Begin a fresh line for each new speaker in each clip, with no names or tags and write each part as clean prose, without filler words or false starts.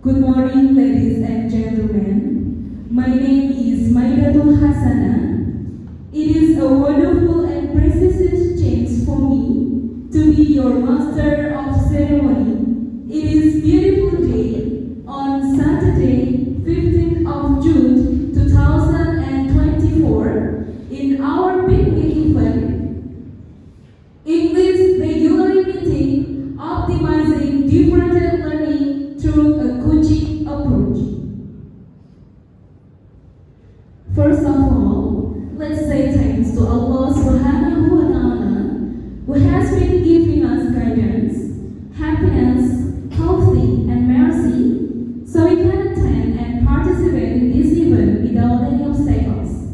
Good morning, ladies and gentlemen. My name is Maidatul Hasana. It is a wonderful and precious chance for me to be your master of ceremony. It is beautiful day on Saturday, 15th of June 2024 in our picnic event, English regular meeting, optimizing differential learning through a coaching approach. First of all, let's say thanks to Allah Subhanahu wa Ta'ala, who has been giving us guidance, happiness, healthy, and mercy, so we can attend and participate in this event without any obstacles.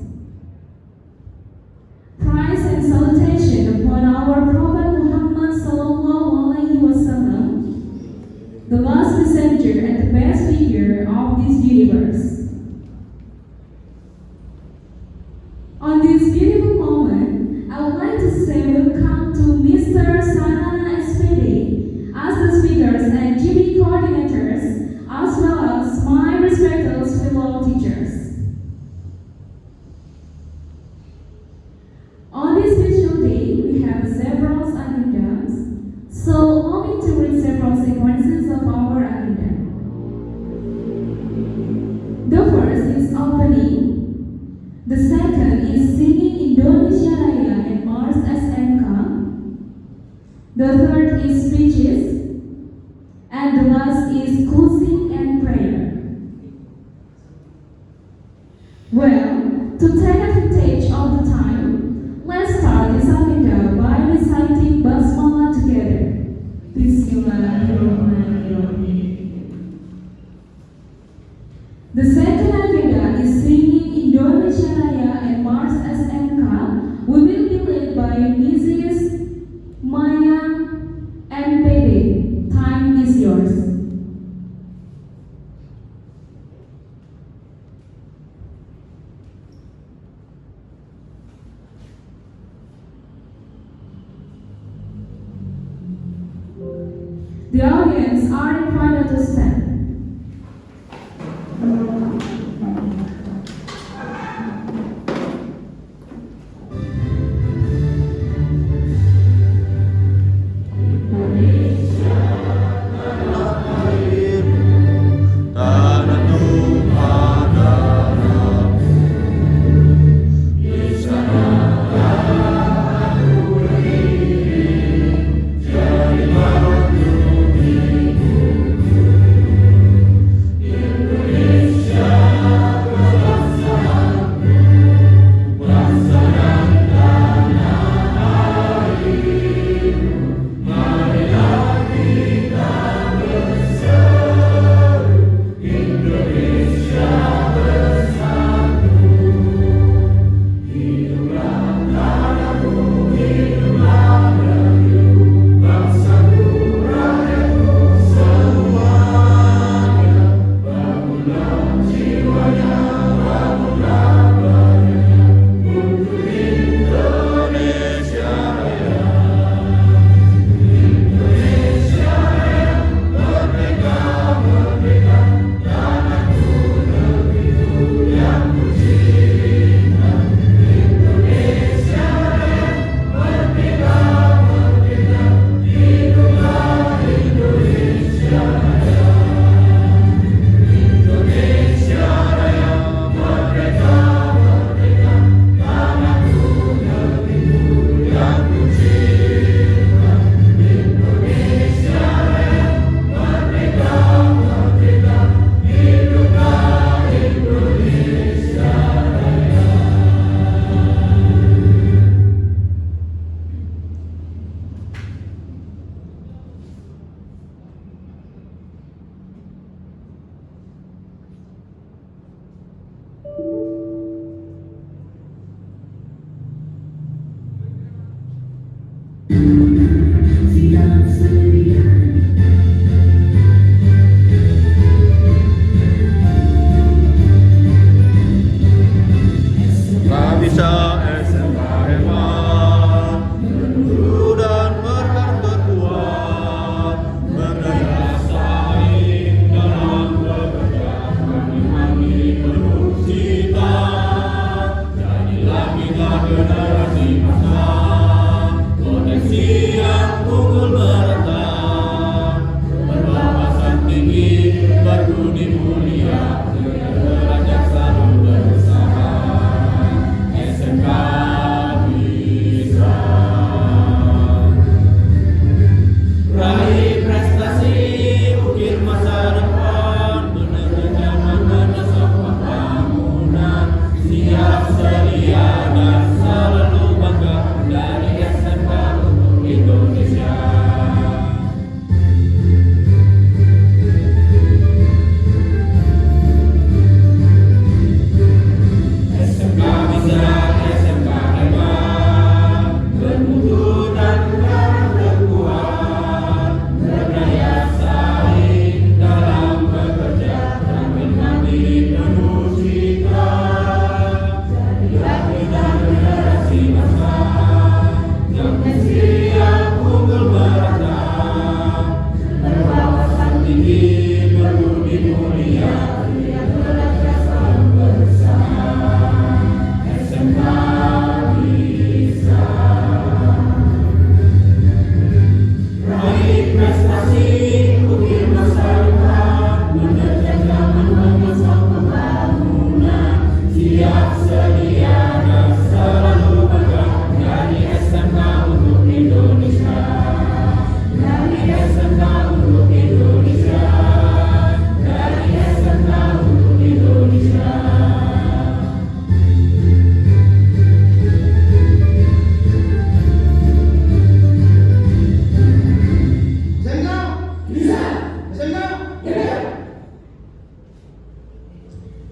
Praise and salutation upon our Prophet Muhammad Sallallahu Alaihi Wasallam, the last messenger and the best figure of this universe. On this beautiful moment, I would like to say welcome to Mr. Sanana SPD as the speakers and GB coordinators, as well as my respected fellow teachers. On this special day, we have several agendas, so allow me to read several sequences of our agenda. The first is opening. The second is singing Indonesia Raya and Mars SMK. The third is speeches. And the last is closing and prayer. Well, to take advantage of the time, let's start this agenda by reciting Basmalah together. Bismillahirrahmanirrahim. The second agenda is singing Indonesia Raya and Mars SMK. We will be led by Mrs. Maya MPD. Time is yours. The audience are invited to stand.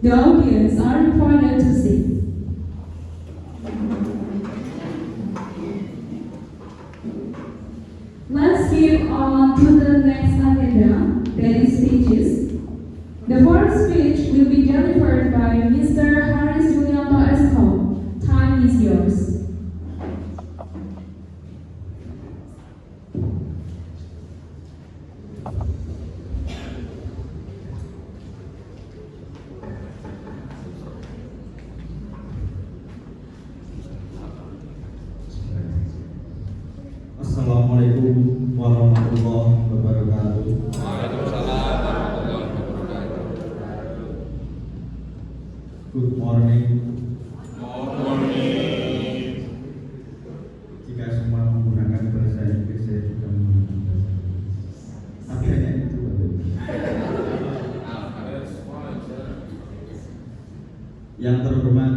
The audience are required to sing. Let's move on to the next agenda, that is speeches. The first speech will be delivered by Mr. Haris Yulianto Esco. Time is yours.
Assalamualaikum warahmatullahi wabarakatuh.
Waalaikumsalam warahmatullahi wabarakatuh.
Good morning.
Morning.
Jika semua menggunakan bahasa Inggris, saya juga menggunakan bahasa Inggris. Tapi hanya itu, Yang terhormat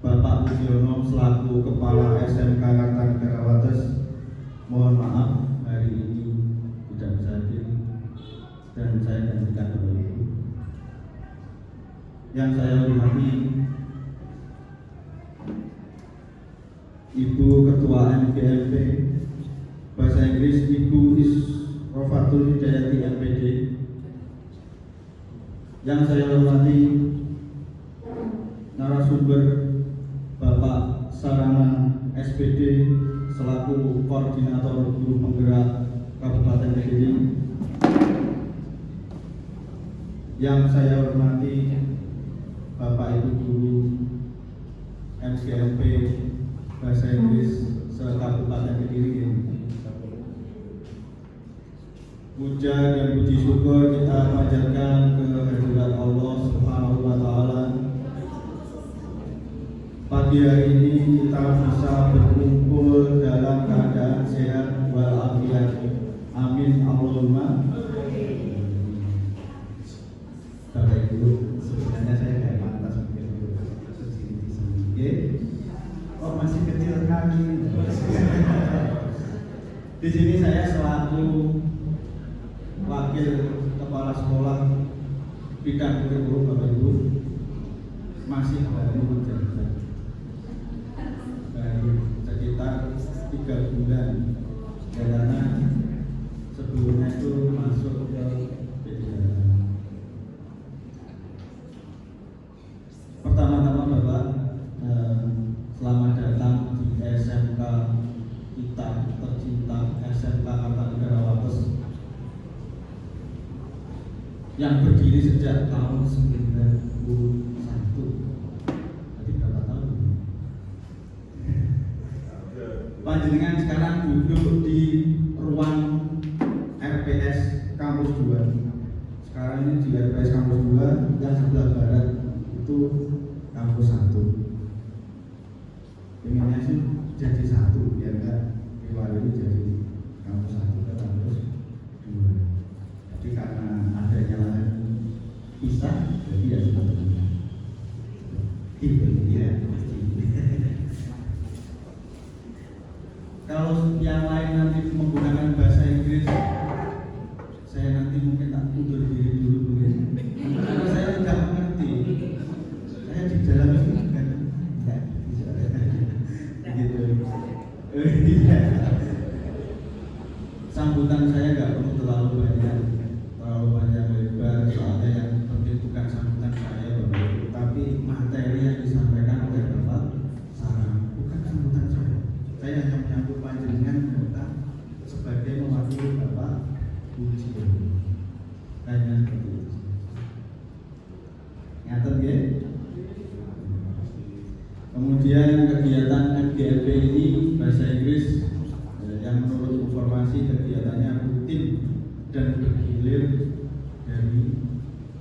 Bapak Budiono selaku Kepala SMK Kartanegara Wates, mohon maaf hari ini tidak bisa hadir dan saya gantikan Bapak Ibu. Yang saya hormati Ibu Ketua MGMP Bahasa Inggris Ibu Isrofatul Hidayati MPD. Yang saya hormati narasumber Bapak Sarana SPD selaku Koordinator Guru Penggerak Kabupaten Kediri. Yang saya hormati Bapak Ibu Guru MGMP Bahasa Inggris se-Kabupaten Kediri. Puja dan puji syukur kita panjatkan kehadirat Allah Subhanahu wa Ta'ala. Pagi hari ini kita bisa berkumpul dalam keadaan sehat walafiat. Amin Allahumma. Bapak Ibu, sebenarnya saya kayak pantas mungkin sedikit. Kok masih kecil kaki? Di sini saya selaku Wakil Kepala Sekolah Bidang Kurikulum Bapak Ibu masih baru menjabat. Sekitar 3 bulan karena sebelumnya itu masuk ke P3. Pertama-tama Bapak, selamat datang di SMK kita tercinta, SMK Kartanegara Wates yang berdiri sejak tahun 91. Panjenengan sekarang duduk di ruang RPS Kampus 2. Sekarang ini di RPS Kampus 2, yang sebelah barat itu Kampus 1. Pengennya sih jadi 1 biar enggak riwayat ini jadi Kampus 1 ke Kampus 2. Jadi karena adanya lahan pisah, jadi ya sudah berguna. Itu ya. Kalau yang lain nanti menggunakan bahasa Inggris, saya nanti mungkin tak undur diri dulu mungkin. Karena saya tidak mengerti. Saya di dalam itu kan tidak bisa. Begitu. Sambutan saya nggak perlu terlalu banyak lebar. Soalnya yang penting bukan sambutan saya Bapak Ibu, tapi materi yang disampaikan oleh Bapak Sarana, bukan sambutan saya. Saya hanya menyambut panjenengan datang sebagai mewakili Bapak Budiono. Hanya bergilir dari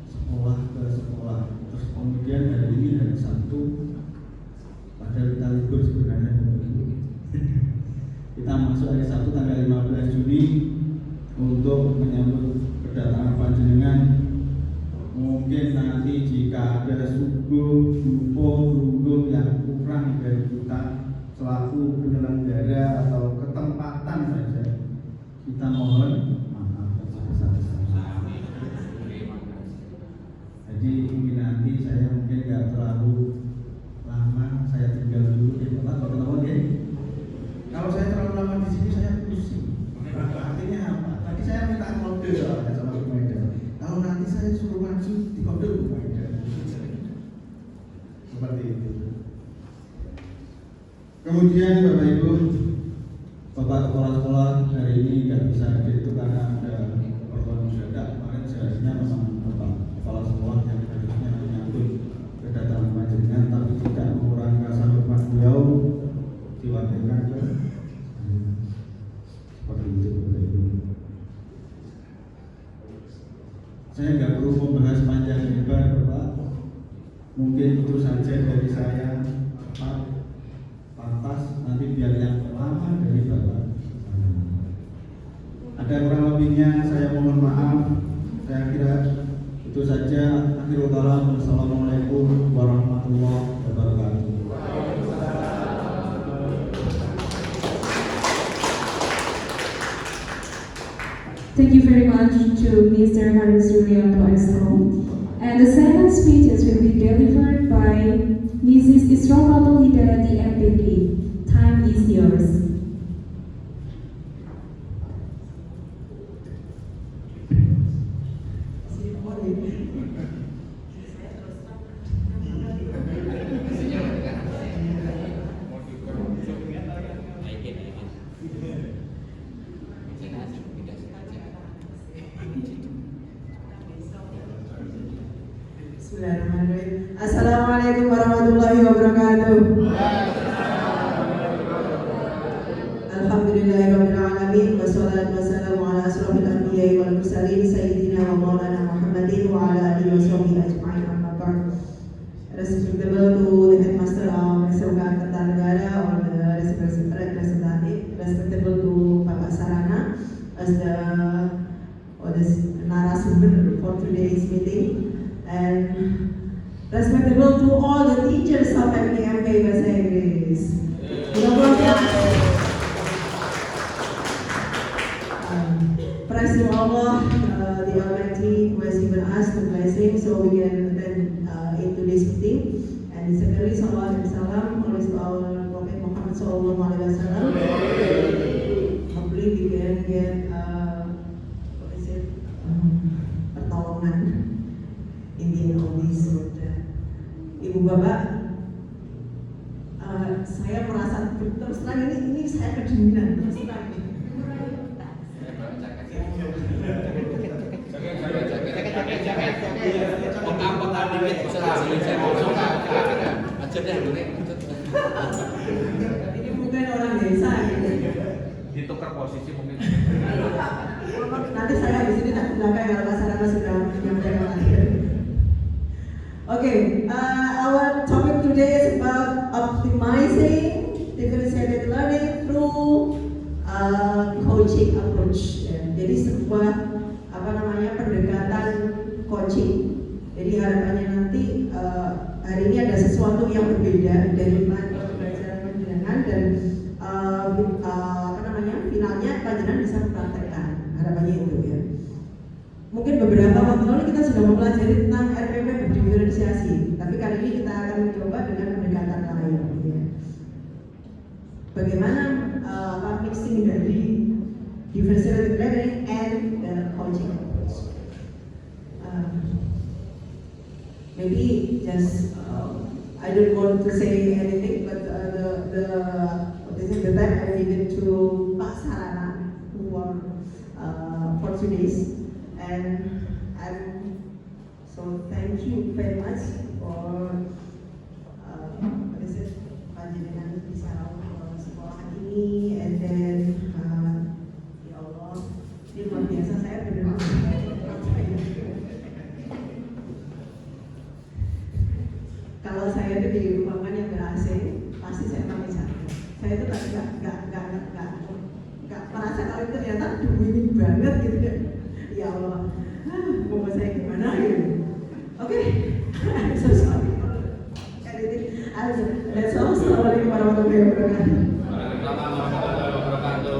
sekolah ke sekolah. Terus kemudian hari ini hari Sabtu, padahal kita libur sebenarnya. Kita masuk hari Sabtu tanggal 15 Juni untuk menyambut kedatangan panjenengan. Mungkin nanti jika ada suguh, dupo, dugem yang kurang dari kita selaku penyelenggara atau ketempatan saja, kita mohon maaf sebesar-besarnya. Jadi mungkin nanti saya mungkin nggak terlalu lama, saya tinggal dulu di tempat bertemu ya. Kalau saya terlalu lama di sini saya pusing. Artinya apa? Tadi saya minta kode sama Bu Maida. Kalau nanti saya suruh maju di kode Bu Maida. Seperti itu. Kemudian Bapak Ibu, Bapak Kepala Sekolah hari ini nggak bisa hadir itu karena ada keperluan mendadak. Kemarin seharusnya memang Bapak Kepala Sekolah yang harusnya menyambut kedatangan panjenengan, tapi tidak mengurangi rasa hormat beliau diwakilkan ke seperti itu Bapak Ibu. Saya nggak perlu membahas panjang lebar Bapak. Mungkin itu saja dari saya. Cepat, pantas, nanti biar yang lama dari Bapak. Ada kurang lebihnya saya mohon maaf. Saya kira itu saja. Akhirul kalam. Wassalamualaikum warahmatullahi wabarakatuh.
Thank you very much to Mr. Haris Yulianto SO. And the second speeches will be delivered by Mrs. Isrofatul Hidayati MPD. Time is yours.
Bismillahirrahmanirrahim. Assalamualaikum warahmatullahi wabarakatuh. Alhamdulillahirabbil alamin wassalatu wassalamu ala asrofil anbiya'i wal mursalin sayyidina wa maulana Muhammadin wa ala alihi washabihi ajma'in amma ba'd. Respectable to the headmaster of SMK Kertanegara or the representative, respectable to Bapak Sarana as the narasumber for today's meeting. And respectable to all the teachers of MK Bahasa Inggris. Praise to Allah, the Almighty, who has given us the blessing so we can attend in today's meeting. And secondly, salawat and salam always to our Prophet Muhammad Sallallahu Alaihi Wasallam. Hopefully we can get pertolongan in the end of this world. Ibu Bapak, saya merasa terus terang ini saya kedinginan terus terang. Ini bukan orang desa gitu.
Ditukar posisi mungkin.
Nanti saya habis ini tak belakang kalau masyarakat sudah menyampaikan akhir. Okay, our topic today is about optimizing differentiated learning through coaching approach. Jadi sebuah pendekatan coaching. Jadi harapannya nanti hari ini ada sesuatu yang berbeda dari pembelajaran panjenengan dan finalnya panjenengan bisa mempraktekkan. Harapannya itu ya. Mungkin beberapa waktu lalu kita sudah mempelajari tentang RPP berdiferensiasi, tapi kali ini kita akan mencoba dengan pendekatan lain. Ya. Bagaimana mixing dari differentiated learning and coaching approach. Maybe just I don't want to say anything, but the time I give it to Pak Sarana who are for today's. And so thank you very much for panjenengan bisa sekolah ini, and then ya Allah, ini luar biasa saya benar-benar Mau saya gimana gitu. Oke, I'm so sorry. That's all. Assalamualaikum warahmatullahi wabarakatuh.
Waalaikumsalam warahmatullahi wabarakatuh.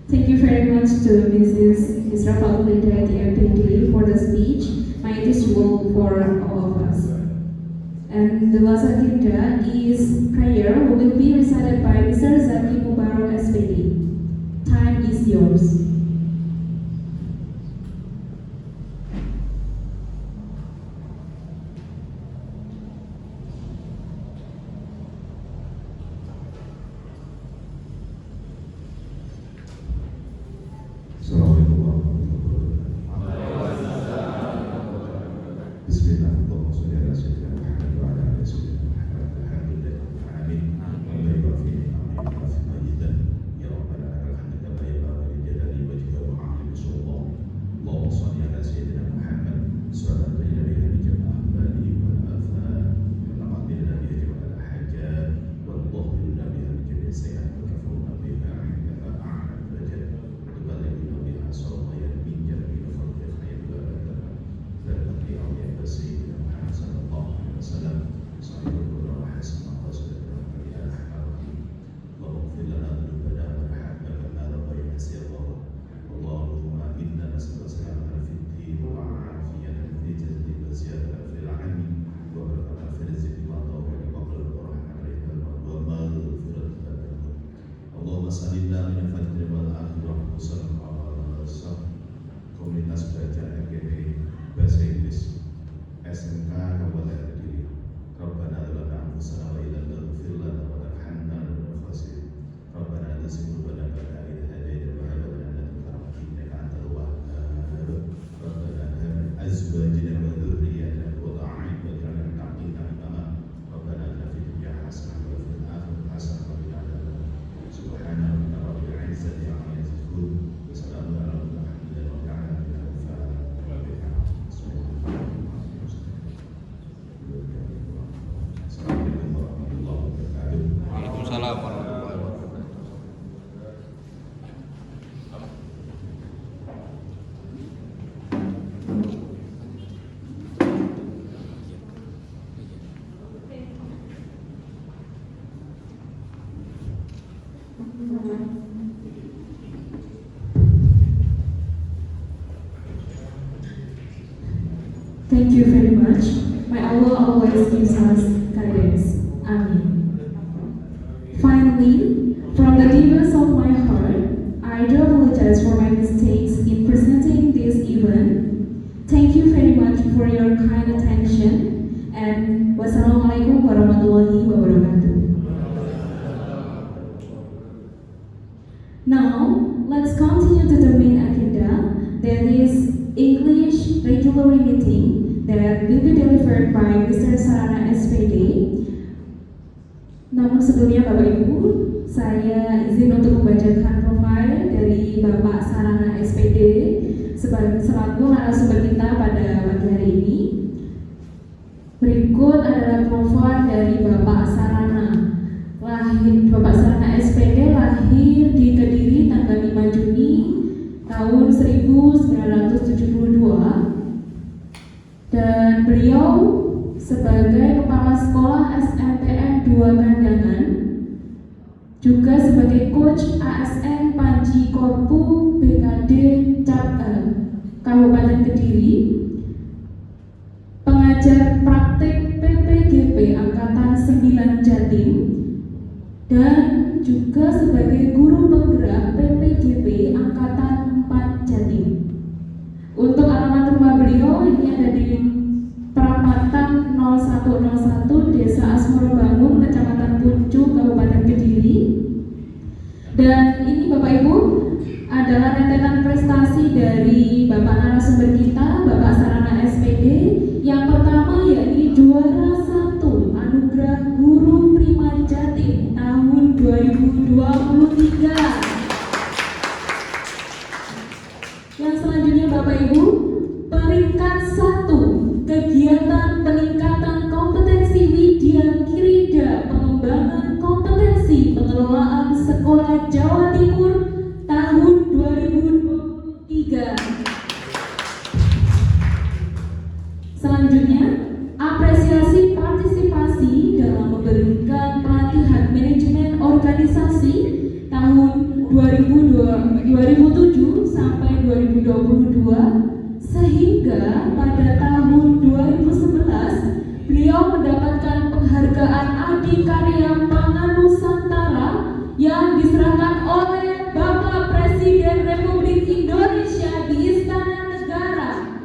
Thank you very much to Mrs. Israfa Ulida DRPD for the speech. My usual for all of us. And the last agenda is prayer, who will be recited by Mr. Zaki Mubarak SPD. Time is yours.
Assalamualaikum warahmatullahi wabarakatuh. Bismillah, Allahumma sholli ala sayyidina Muhammad wa ala ali sayyidina Muhammad. Alhamdulillahi alamin. Wa la yuwaffi ni'amahu wa fi majidan. Ya Rabbana lakal hamdu kama yanbaghi li jalali wajhika wa 'azimi sultanik. Allahumma sholli ala sayyidina Muhammad sallallahu alaihi wa sallam bali wal afat wa naqdina bihi jami'al hajat wa dhahirna bihi min jami'i sayyi'at wa kafurna biha 'inda a'la darajat. Balighna biha sallallahu min jami'il fadli khair wa barakah. Berkati Allah Sayyidina Muhammad sallallahu alaihi wasallam. Sahibul wa hasanah wa sallallahu alaihi wa sallam. Allahumma fil lana dhunubana wa rahmana kama rabbana saghira. Allahumma inna nas'aluka salamatan fid din wa 'afiyatan fil jasadi wa ziyadatan fil 'ilmi wa barakatan fil rizqi wa tawfiqan wa rahmatan wa maghfiratan. Allahumma salina min fadli wal akhirah wa sallallahu komunitas belajar MGP Bahasa Inggris SMK Kabupaten Kediri. Rabbana lana anfusana wa illam taghfir lana wa tarhamna lanakunanna khasirin. Rabbana la tuzigh qulubana ba'da idh hadaytana wa hab lana min ladunka rahmatan innaka antal wahhab. Rabbana hab min azwajina wa dhurriyyatina qurrata a'yun waj'alna lil muttaqina imama. Rabbana atina fid dunya hasanah wa fil akhirati hasanah wa qina adzabannar. Subhana rabbika rabbil izzati amma yasifun wa salamun alal mursalin walhamdulillahi rabbil alamin. Assalamualaikum warahmatullahi wabarakatuh.
Waalaikumsalam warahmatullahi wabarakatuh.
Thank you very much. May Allah always gives us guidance. Amen. Finally, from the deepest of my heart, I do apologize for my mistakes in presenting this event. Thank you very much for your kind attention, and wassalamualaikum warahmatullahi wabarakatuh. Now, let's continue to the main agenda, that is English regular meeting that will be delivered by Mr. Sarana SPD. Namun sebelumnya Bapak Ibu, saya izin untuk membacakan profil dari Bapak Sarana SPD selaku narasumber kita pada pagi hari ini. Berikut adalah profil dari Bapak Sarana. Bapak Sarana SPD lahir di Kediri tanggal 5 Juni tahun 1972 dan beliau sebagai Kepala Sekolah SMPN 2 Kandangan, juga sebagai Coach ASN Panji Korpu BKD Kabupaten Kediri, pengajar praktik PPGP Angkatan 9 Jatim, dan juga sebagai guru penggerak PPGP Angkatan 4 Jatim. Untuk alamat rumah beliau ini ada di Perapatan 0101 Desa Asmorobangun, Kecamatan Puncu, Kabupaten Kediri. Dan ini Bapak Ibu adalah rentetan prestasi dari Bapak narasumber kita, Bapak Sarana SPD. Yang pertama yakni juara 1 Anugerah Guru Prima Jatim tahun 2023. Yang selanjutnya Bapak Ibu, peringkat 1 kegiatan peningkatan kompetensi Widya Kirida, pengembangan kompetensi pengelolaan Sekolah Jawa Timur tahun 2023. Selanjutnya, apresiasi partisipasi dalam memberikan pelatihan manajemen organisasi tahun 2007 sampai 2022, sehingga pada tahun 2011 beliau mendapatkan penghargaan Adikarya Pangan Nusantara yang diserahkan oleh Bapak Presiden Republik Indonesia di Istana Negara.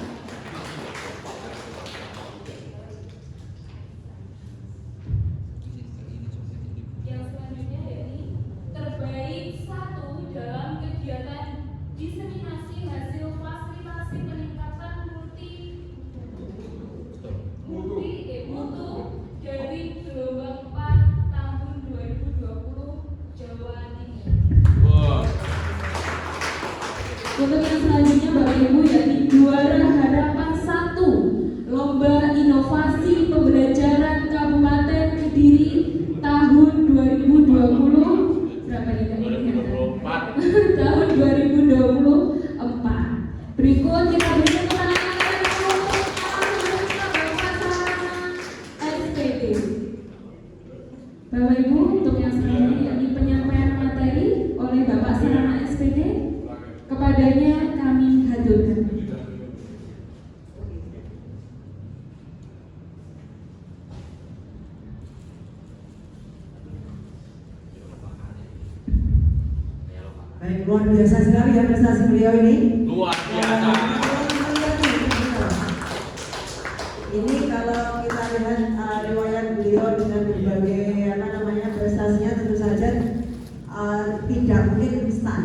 Yang selanjutnya dari terbaik 1 dalam kegiatan diseminasi hasil fasilitasi peningkatan mutu dari gelombang 4 tahun 2020 Jawa Timur. Untuk yang selanjutnya Bapak Ibu, yakni juara harapan 1 Lomba Inovasi Pembelajaran Kabupaten Kediri tahun 2020 berapa nih? 2024. Tahun 2024. Berikut kita berikan kepada SPD. Bapak Ibu, untuk yang selanjutnya yakni penyampaian materi oleh Bapak Sarana SPD, kepadanya kami haturkan.
Baik, luar biasa sekali ya prestasi beliau ini.
Luar biasa.
Ini kalau kita lihat riwayat beliau dengan berbagai prestasinya, tentu saja tidak mungkin instan.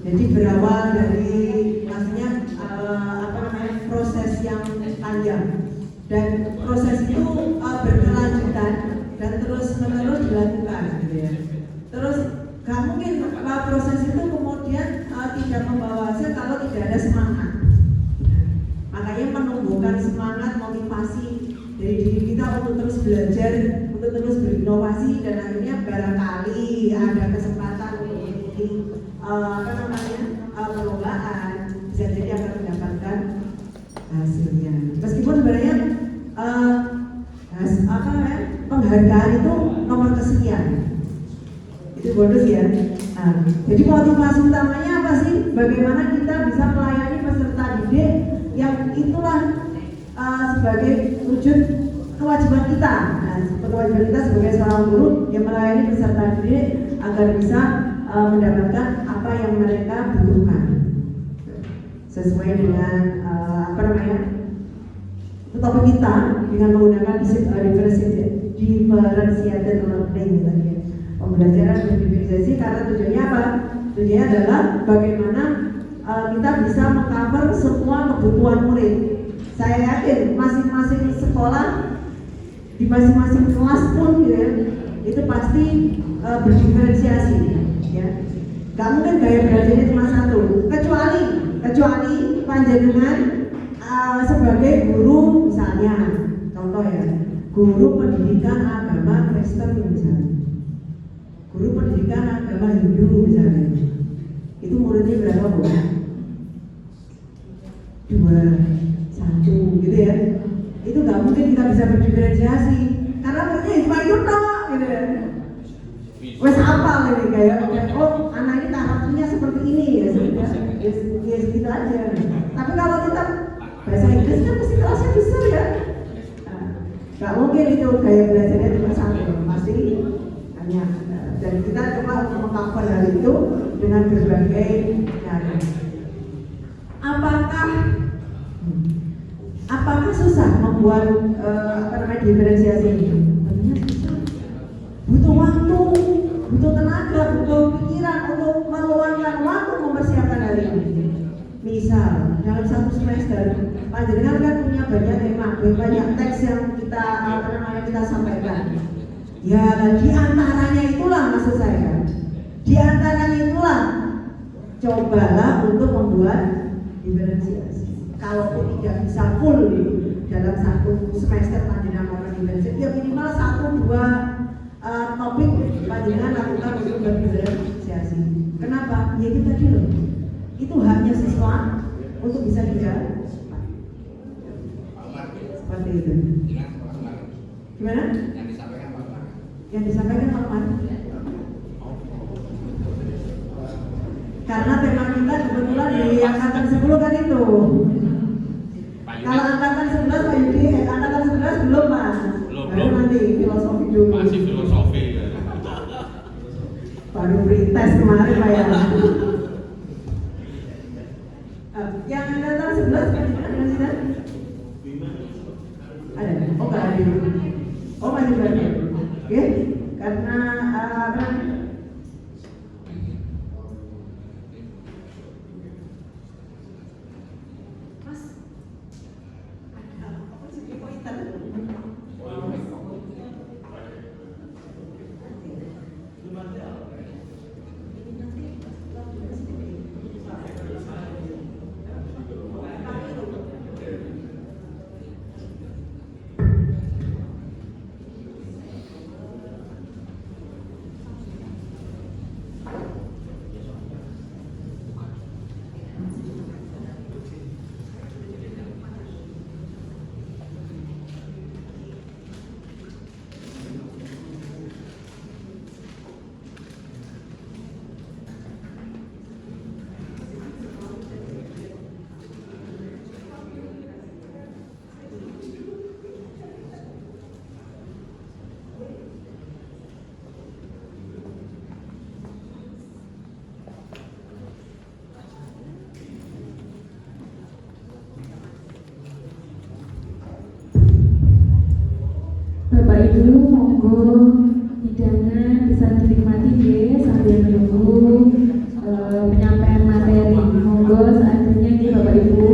Jadi berawal dari maksudnya proses yang panjang, dan proses itu berkelanjutan dan terus menerus dilakukan, gitu ya. Terus gak mungkin proses itu kemudian tidak membawa hasil kalau tidak ada semangat. Makanya menumbuhkan semangat, motivasi dari diri kita untuk terus belajar, untuk terus berinovasi, dan akhirnya barangkali ada kesempatan untuk mengikuti perlombaan, bisa jadi akan mendapatkan hasilnya. Meskipun sebenarnya penghargaan itu nomor kesekian, itu bonus ya. Jadi motivasi utamanya apa sih? Bagaimana kita bisa melayani peserta didik yang itulah sebagai wujud kewajiban kita. Kewajiban kita sebagai seorang guru yang melayani peserta didik agar bisa mendapatkan apa yang mereka butuhkan sesuai dengan topik kita dengan menggunakan differentiated learning tadi ya. Pembelajaran berdiferensiasi, karena tujuannya apa? Tujuannya adalah bagaimana kita bisa mengcover semua kebutuhan murid. Saya yakin masing-masing sekolah di masing-masing kelas pun ya, itu pasti berdiferensiasi ya. Gak mungkin gaya belajarnya cuma satu, kecuali panjenengan sebagai guru misalnya, contoh ya, guru pendidikan agama Kristen misalnya, guru pendidikan agama Hindu misalnya, itu muridnya berapa Bu? 2, 1 gitu ya. Itu nggak mungkin kita bisa berdiferensiasi karena muridnya cuma itu toh gitu ya. Wes apa ini kayak oh anak ini karakternya seperti ini ya sudah ya gitu aja. Tapi kalau kita bahasa Inggris kan mesti kelasnya besar ya. Nggak mungkin itu gaya belajarnya cuma satu, pasti hanya. Dan kita coba mengcover hal itu dengan berbagai cara. Apakah susah membuat diferensiasi ini? Tentunya susah. Butuh waktu, butuh tenaga, butuh pikiran untuk meluangkan waktu mempersiapkan hal ini. Misal dalam satu semester, panjenengan kan punya banyak tema, banyak teks yang kita sampaikan. Ya, di antaranya itulah maksud saya. Di antaranya itulah cobalah untuk membuat diferensiasi. Kalaupun tidak bisa full dalam satu semester panjenengan melakukan diferensiasi, ya minimal 1-2 topik panjenengan lakukan untuk berdiferensiasi. ya itu tadi loh, itu haknya siswa untuk bisa bicara seperti itu. Gimana? Yang disampaikan Pak Mar. Karena tema kita kebetulan di angkatan 10 kan itu. Kalau angkatan 11 Pak Yudi, angkatan 11 belum Pak. Baru nanti filosofi dulu.
Masih filosofi.
Baru pretest kemarin Pak ya. Yang angkatan 11 Pak Yudi, ada? Oh nggak ada. Oh masih banyak. Oke, karena apa? Mas, ada apa sih pointer?
Bapak Ibu, monggo hidangan bisa dinikmati ya sambil menunggu penyampaian materi. Monggo seadanya nih Bapak Ibu.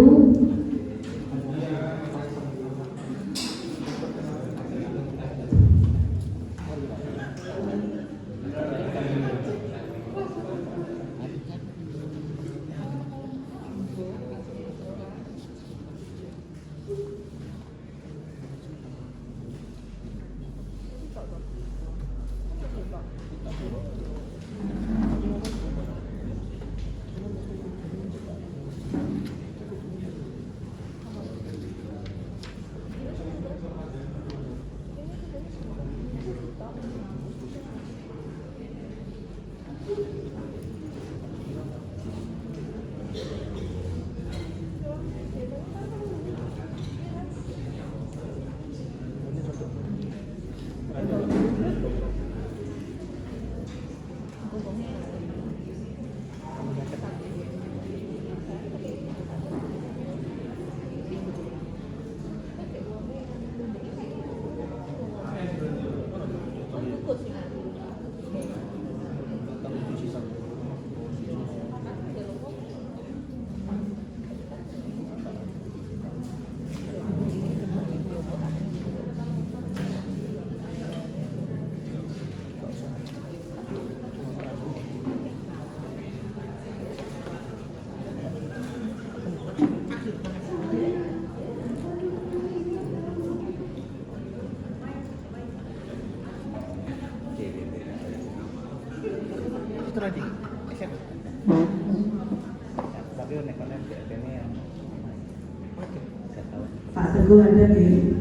Pak Teguh ada nih,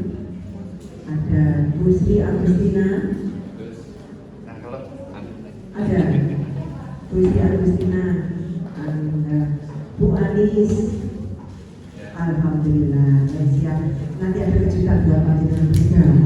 ada Bu Sri Agustina, ada Bu Sri Agustina, ada Bu Anis. Alhamdulillah, siap. Nanti ada kejutan buat Pak Jenderal Bidang.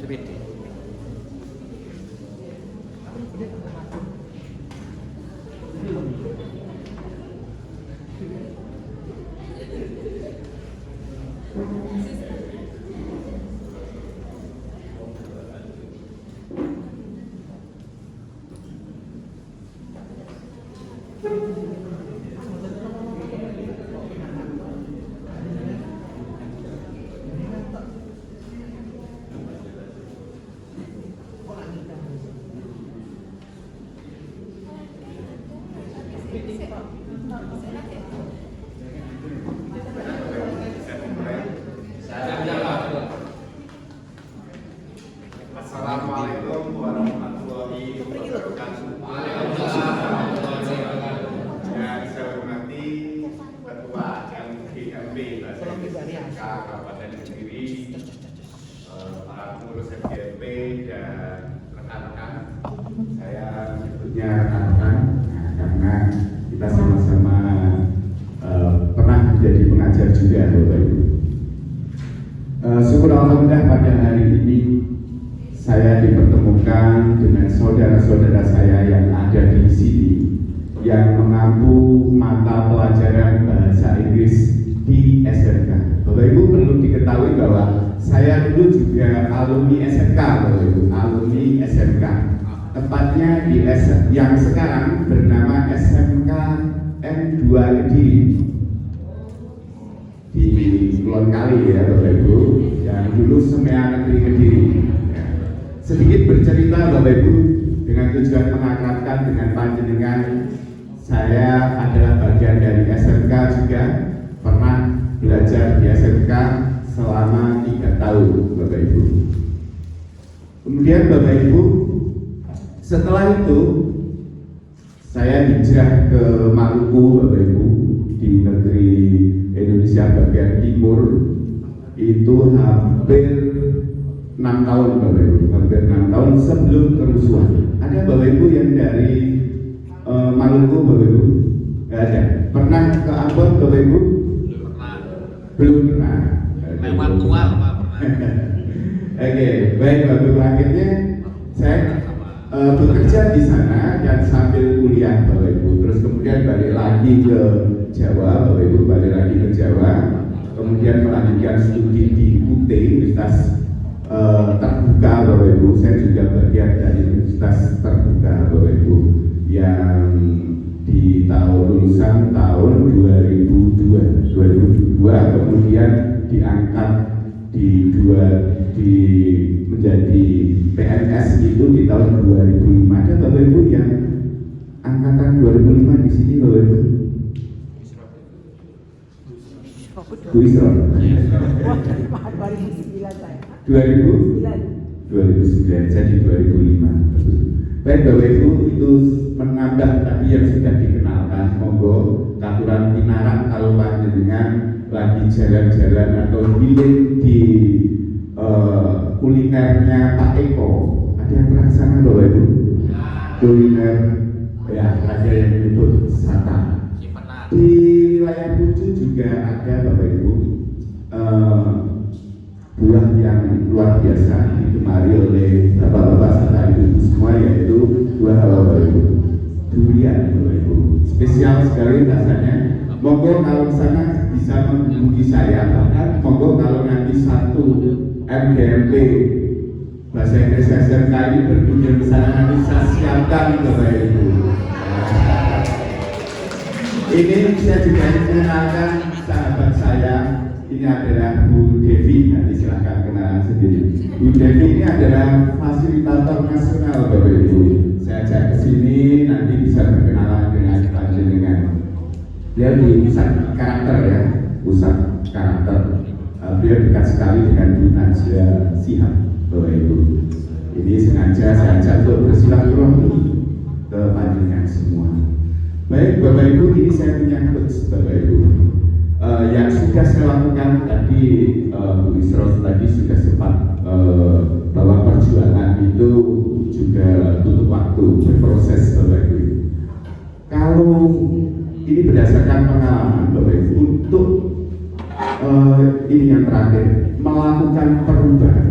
SPD.
Assalamualaikum warahmatullahi wabarakatuh. Yang saya hormati Ketua MGMP Bahasa Indonesia Kabupaten Kediri, para pengurus MGMP dan rekan-rekan. Saya sebutnya rekan-rekan karena kita sama-sama pernah menjadi pengajar juga, Bapak Ibu. Syukur alhamdulillah pada hari ini saya dipertemukan dengan saudara-saudara saya yang ada di sini yang mengampu mata pelajaran bahasa Inggris di SMK. Bapak Ibu perlu diketahui bahwa saya dulu juga alumni SMK, Bapak Ibu, alumni SMK. Tepatnya di yang sekarang bernama SMK M2 Kediri di Kulon Kali ya, Bapak Ibu, yang dulu Semea Negeri Kediri. Sedikit bercerita Bapak Ibu dengan tujuan mengakrabkan dengan panjenengan. Saya adalah bagian dari SMK juga, pernah belajar di SMK selama 3 tahun Bapak Ibu. Kemudian Bapak Ibu, setelah itu saya hijrah ke Maluku Bapak Ibu, di negeri Indonesia bagian timur. Itu hampir 6 tahun Bapak Ibu, hampir 6 tahun sebelum kerusuhan. Ada Bapak Ibu yang dari Maluku Bapak Ibu? Gak ada. Pernah ke Ambon Bapak Ibu? Belum pernah.
Lewat tua Pak pernah.
Oke, baik Bapak Ibu, akhirnya saya bekerja di sana dan sambil kuliah Bapak Ibu. Terus kemudian balik lagi ke Jawa Bapak Ibu, balik lagi ke Jawa. Kemudian melanjutkan studi di UT, Universitas Terbuka Bapak Ibu. Saya juga bagian dari Universitas Terbuka Bapak Ibu yang di lulusan tahun 2002 kemudian diangkat menjadi PNS itu di tahun 2005. Ada Bapak Ibu yang angkatan 2005 di sini Bapak Ibu? Bu Isra. 2009 jadi 2005. Baik Bapak Ibu, itu menambah tadi yang sudah dikenalkan. Monggo Katuran Pinarak kalau panjenengan lagi jalan-jalan atau healing di kulinernya Pak Eko, ada yang pernah ke sana Bapak Ibu? Kuliner ya, ada yang menyebut Sata. Di wilayah Pucu juga ada Bapak Ibu. spesial sekali rasanya. Monggo kalau sana bisa menghubungi saya, bahkan monggo kalau nanti satu MGMP bahasa Inggris SMK ini berkunjung ke sana, nanti saya siapkan Bapak Ibu. Ini saya juga mengenalkan sahabat saya, ini adalah Bu Devi, nanti silahkan kenalan sendiri. Bu Devi ini adalah fasilitator nasional Bapak Ibu. Saya ajak ke sini, nanti bisa berkenalan dengan panjenengan. Dia di pusat karakter ya, pusat karakter. Beliau dekat sekali dengan Bu Najwa Shihab, Bapak Ibu. Ini sengaja saya ajak untuk bersilaturahmi ke panjenengan semua. Baik Bapak Ibu, ini saya punya quotes Bapak Ibu. Yang sudah saya lakukan tadi, Bu Isros tadi sudah sempat bahwa perjuangan itu juga butuh waktu, berproses Bapak Ibu. Kalau ini berdasarkan pengalaman Bapak Ibu, untuk ini yang terakhir, melakukan perubahan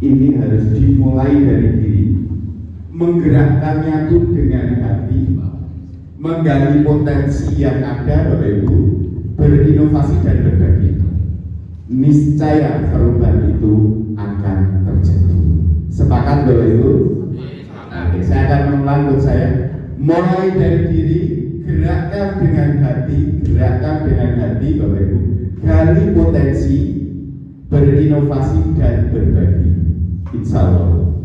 ini harus dimulai dari diri, menggerakkannya pun dengan hati, menggali potensi yang ada Bapak Ibu, berinovasi dan berbagi. Niscaya perubahan itu akan terjadi. Sepakat Bapak Ibu? Oke, saya akan mengulang saya. Mulai dari diri, gerakkan dengan hati, Bapak Ibu. Gali potensi, berinovasi dan berbagi. Insya Allah,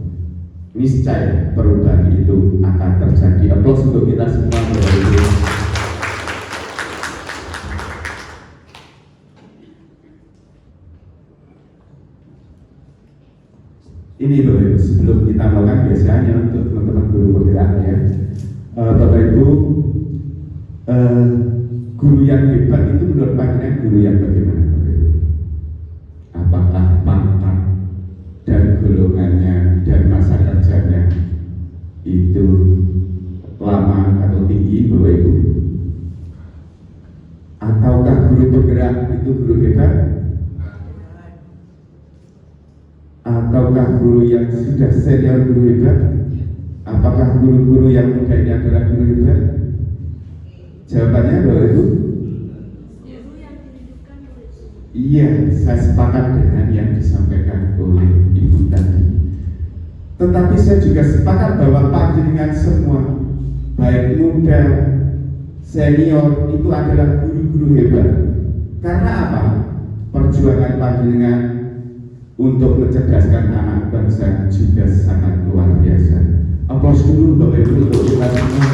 niscaya perubahan itu akan terjadi. Aplaus untuk kita semua Bapak Ibu. Ini Bapak Ibu, sebelum kita melakukan biasanya untuk teman-teman guru bergerak ya, Bapak Ibu, guru yang hebat itu menurut panjenengan guru yang bagaimana Bapak Ibu? Apakah pangkat dan golongannya dan masa kerjanya itu lama atau tinggi Bapak Ibu? Ataukah guru bergerak itu guru hebat? Ataukah guru yang sudah senior guru hebat? Apakah guru-guru yang muda ini adalah guru hebat? Jawabannya Bapak Ibu? Iya, saya sepakat dengan yang disampaikan oleh Ibu tadi. Tetapi saya juga sepakat bahwa panjenengan semua, baik muda, senior, itu adalah guru-guru hebat. Karena apa? Perjuangan panjenengan untuk mencerdaskan anak bangsa juga sangat luar biasa. Aplaus dulu Bapak Ibu untuk kita semua.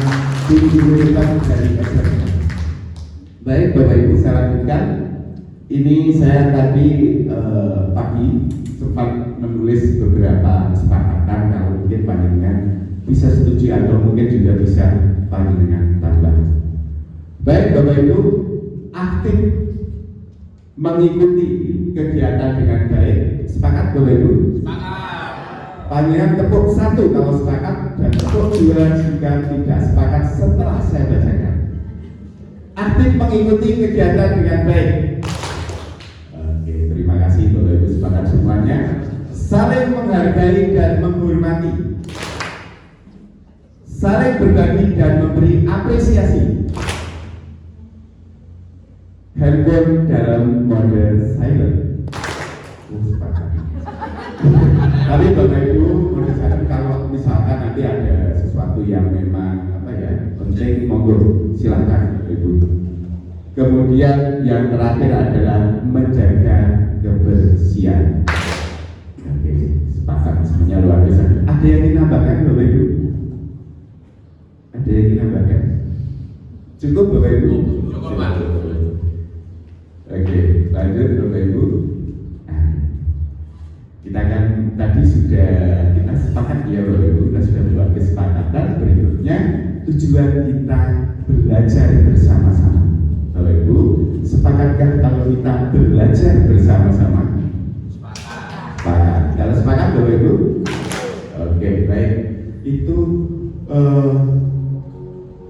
Guru-guru hebat dari SMK. Baik Bapak Ibu, saya lanjutkan. Ini saya tadi pagi sempat menulis beberapa kesepakatan, kalau mungkin panjenengan bisa setuju atau mungkin juga bisa panjenengan tambah. Baik Bapak Ibu, aktif mengikuti kegiatan dengan baik. Sepakat Bapak Ibu?
Sepakat.
Panjenengan tepuk 1 kalau sepakat dan tepuk 2 jika tidak sepakat setelah saya bacakan. Aktif mengikuti kegiatan dengan baik. Oke, terima kasih Bapak Ibu sepakat semuanya. Saling menghargai dan menghormati. Saling berbagi dan memberi apresiasi. Handphone dalam mode silent. Sepakat. Tapi Bapak Ibu, menurut saya kalau misalkan nanti ada sesuatu yang memang penting, monggo silahkan Bapak Ibu. Kemudian yang terakhir adalah menjaga kebersihan. Oke, sepakat semuanya luar biasa. Ada yang ingin nambahkan Bapak Ibu? Ada yang ingin nambahkan? Cukup Bapak Ibu?
Cukup Pak.
Oke, lanjut Bapak Ibu. Kita kan tadi sudah kita sepakat ya Bapak Ibu, kita sudah buat kesepakatan. Berikutnya tujuan kita belajar bersama-sama. Bapak Ibu, sepakatkah kalau kita belajar bersama-sama? Sepakat. Kalau sepakat Bapak Ibu? Oke, baik. Itu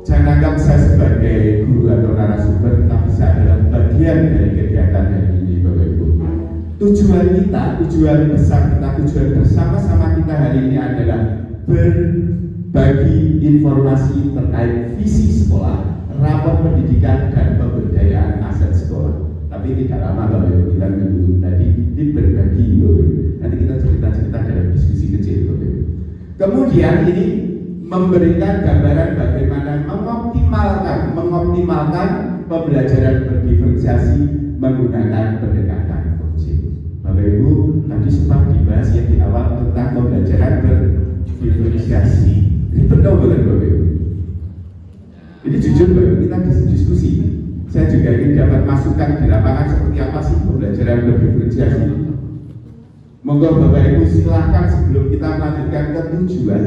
jangan anggap saya sebagai guru atau narasumber, tapi saya adalah bagian dari kegiatan hari ini Bapak Ibu. Tujuan kita, tujuan besar kita, tujuan bersama-sama kita hari ini adalah berbagi informasi terkait visi sekolah, rapor pendidikan dan pemberdayaan aset sekolah. Tapi tidak lama Bapak Ibu, kita minggu tadi ini berbagi Bapak Ibu. Nanti kita cerita-cerita dalam diskusi kecil Bapak Ibu. Kemudian ini memberikan gambaran bagaimana mengoptimalkan pembelajaran berdiferensiasi menggunakan pendekatan kognitif. Bapak Ibu, tadi sempat dibahas yang di awal tentang pembelajaran berdiferensiasi. Ini betul betul Bapak Ibu. Ini jujur Bapak Ibu, kita diskusi. Saya juga ingin dapat masukan di lapangan seperti apa sih pembelajaran berdiferensiasi. Monggo Bapak Ibu silahkan sebelum kita melanjutkan ke tujuan,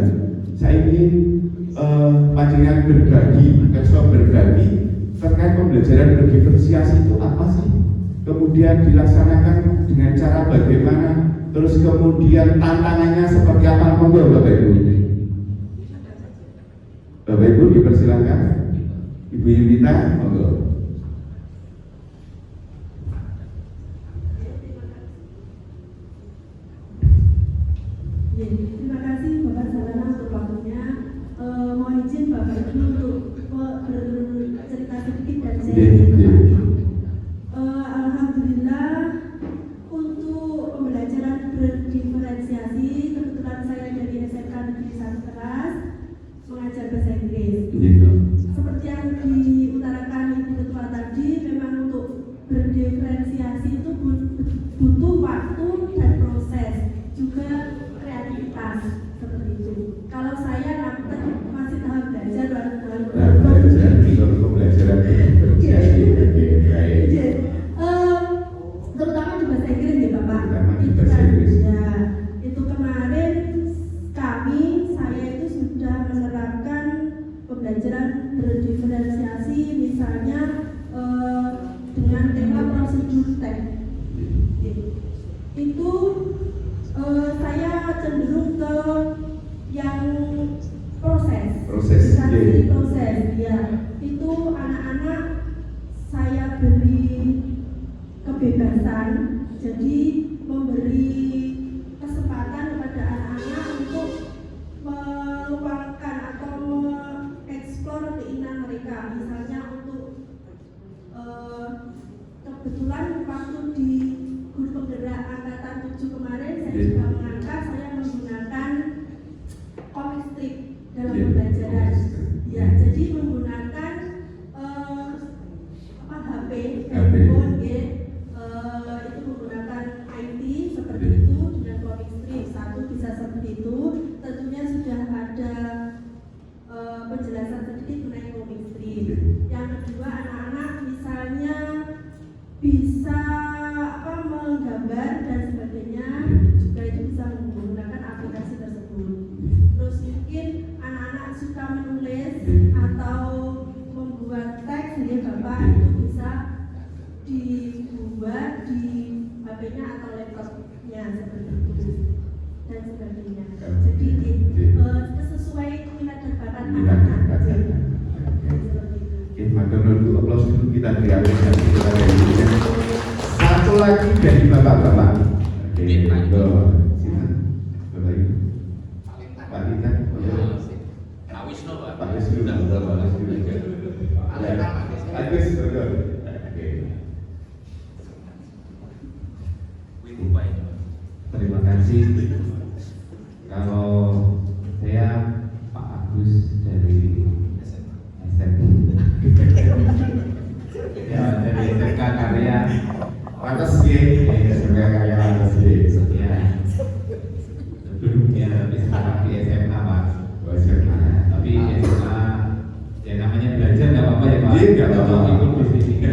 saya ingin panjenengan berbagi terkait pembelajaran berdiferensiasi itu apa sih? Kemudian dilaksanakan dengan cara bagaimana? Terus kemudian tantangannya seperti apa? Monggo Bapak Ibu. Bapak Ibu dipersilakan. Ibu Yunita, monggo.
Terima kasih Bapak Sarana untuk waktunya. Mohon izin Bapak Ibu untuk bercerita sedikit dan saya Alhamdulillah untuk pembelajaran berdiferensiasi kebetulan saya dari SMK Negeri 1 Keras mengajar bahasa Inggris. Seperti yang diutarakan Ibu Ketua tadi, memang untuk berdiferensiasi itu butuh waktu dan proses juga kreativitas seperti itu. Kalau saya masih tahap belajar
pembelajaran berdiferensiasi
terutama di bahasa Inggris ya Bapak. Ya, itu kemarin saya itu sudah menerapkan pembelajaran berdiferensiasi misalnya dengan tema prosedur tek. Itu saya cenderung ke yang proses ya. Itu anak-anak saya beri kebebasan, jadi memberi kesempatan kepada anak-anak untuk meluangkan atau mengeksplor keinginan mereka. Misalnya untuk kebetulan waktu di guru penggerak angkatan 7 kemarin saya juga menggunakan comic strip dalam pembelajaran. Ya, jadi menggunakan HP, handphone, itu menggunakan IT seperti itu dengan comic strip. Satu bisa seperti itu. Tentunya sudah ada penjelasan sedikit mengenai comic strip. Yang kedua, anak-anak misalnya bisa menggambar dan sebagainya, juga itu bisa menggunakan aplikasi tersebut. Terus mungkin anak-anak suka menulis atau membuat teks, jadi Bapak itu bisa dibuat di HP-nya atau laptopnya seperti itu dan sebagainya. Jadi sesuai minat dan bakat anak-anak.
Untuk aplaus dulu kita beri apresiasi kepada ibunya. Satu lagi dari bapak-bapak. Bapak Ibu. Pak Lita.
Pak Wisnu, Pak.
Pak Wisnu. Terima kasih. Kalau saya Pak Agus dari ya dari SMK Karya Pantes SMK Karya Pantes ya dulunya tapi sekarang di SMA Pak. Tapi SMA ya namanya belajar nggak apa-apa ya Pak. Nggak apa-apa ikut di sini.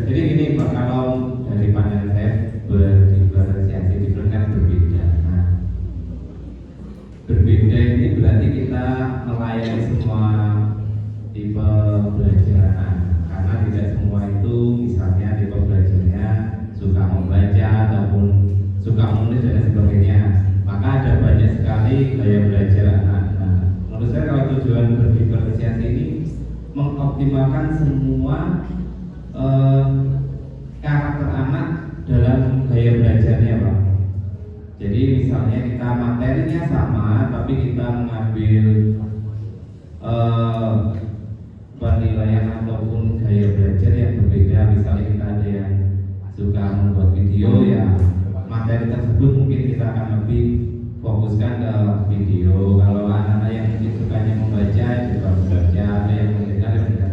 Jadi gini Pak, kalau dari pandangan saya berdiferensiasi itu kan berbeda. Nah, berbeda ini berarti kita melayani semua tipe pembelajaran, karena tidak semua itu misalnya tipe belajarnya suka membaca ataupun suka menulis dan sebagainya, maka ada banyak sekali gaya belajar anak. Nah, menurut saya kalau tujuan berdiferensiasi ini mengoptimalkan semua karakter anak dalam gaya belajarnya Pak. Jadi misalnya kita materinya sama tapi kita mengambil penilaian ataupun
Ya misalnya kita ada yang suka membuat video, ya materi tersebut mungkin kita akan lebih fokuskan ke video. Kalau anak-anak yang mungkin sukanya membaca, juga membaca, ada yang mendengar, ya mendengar.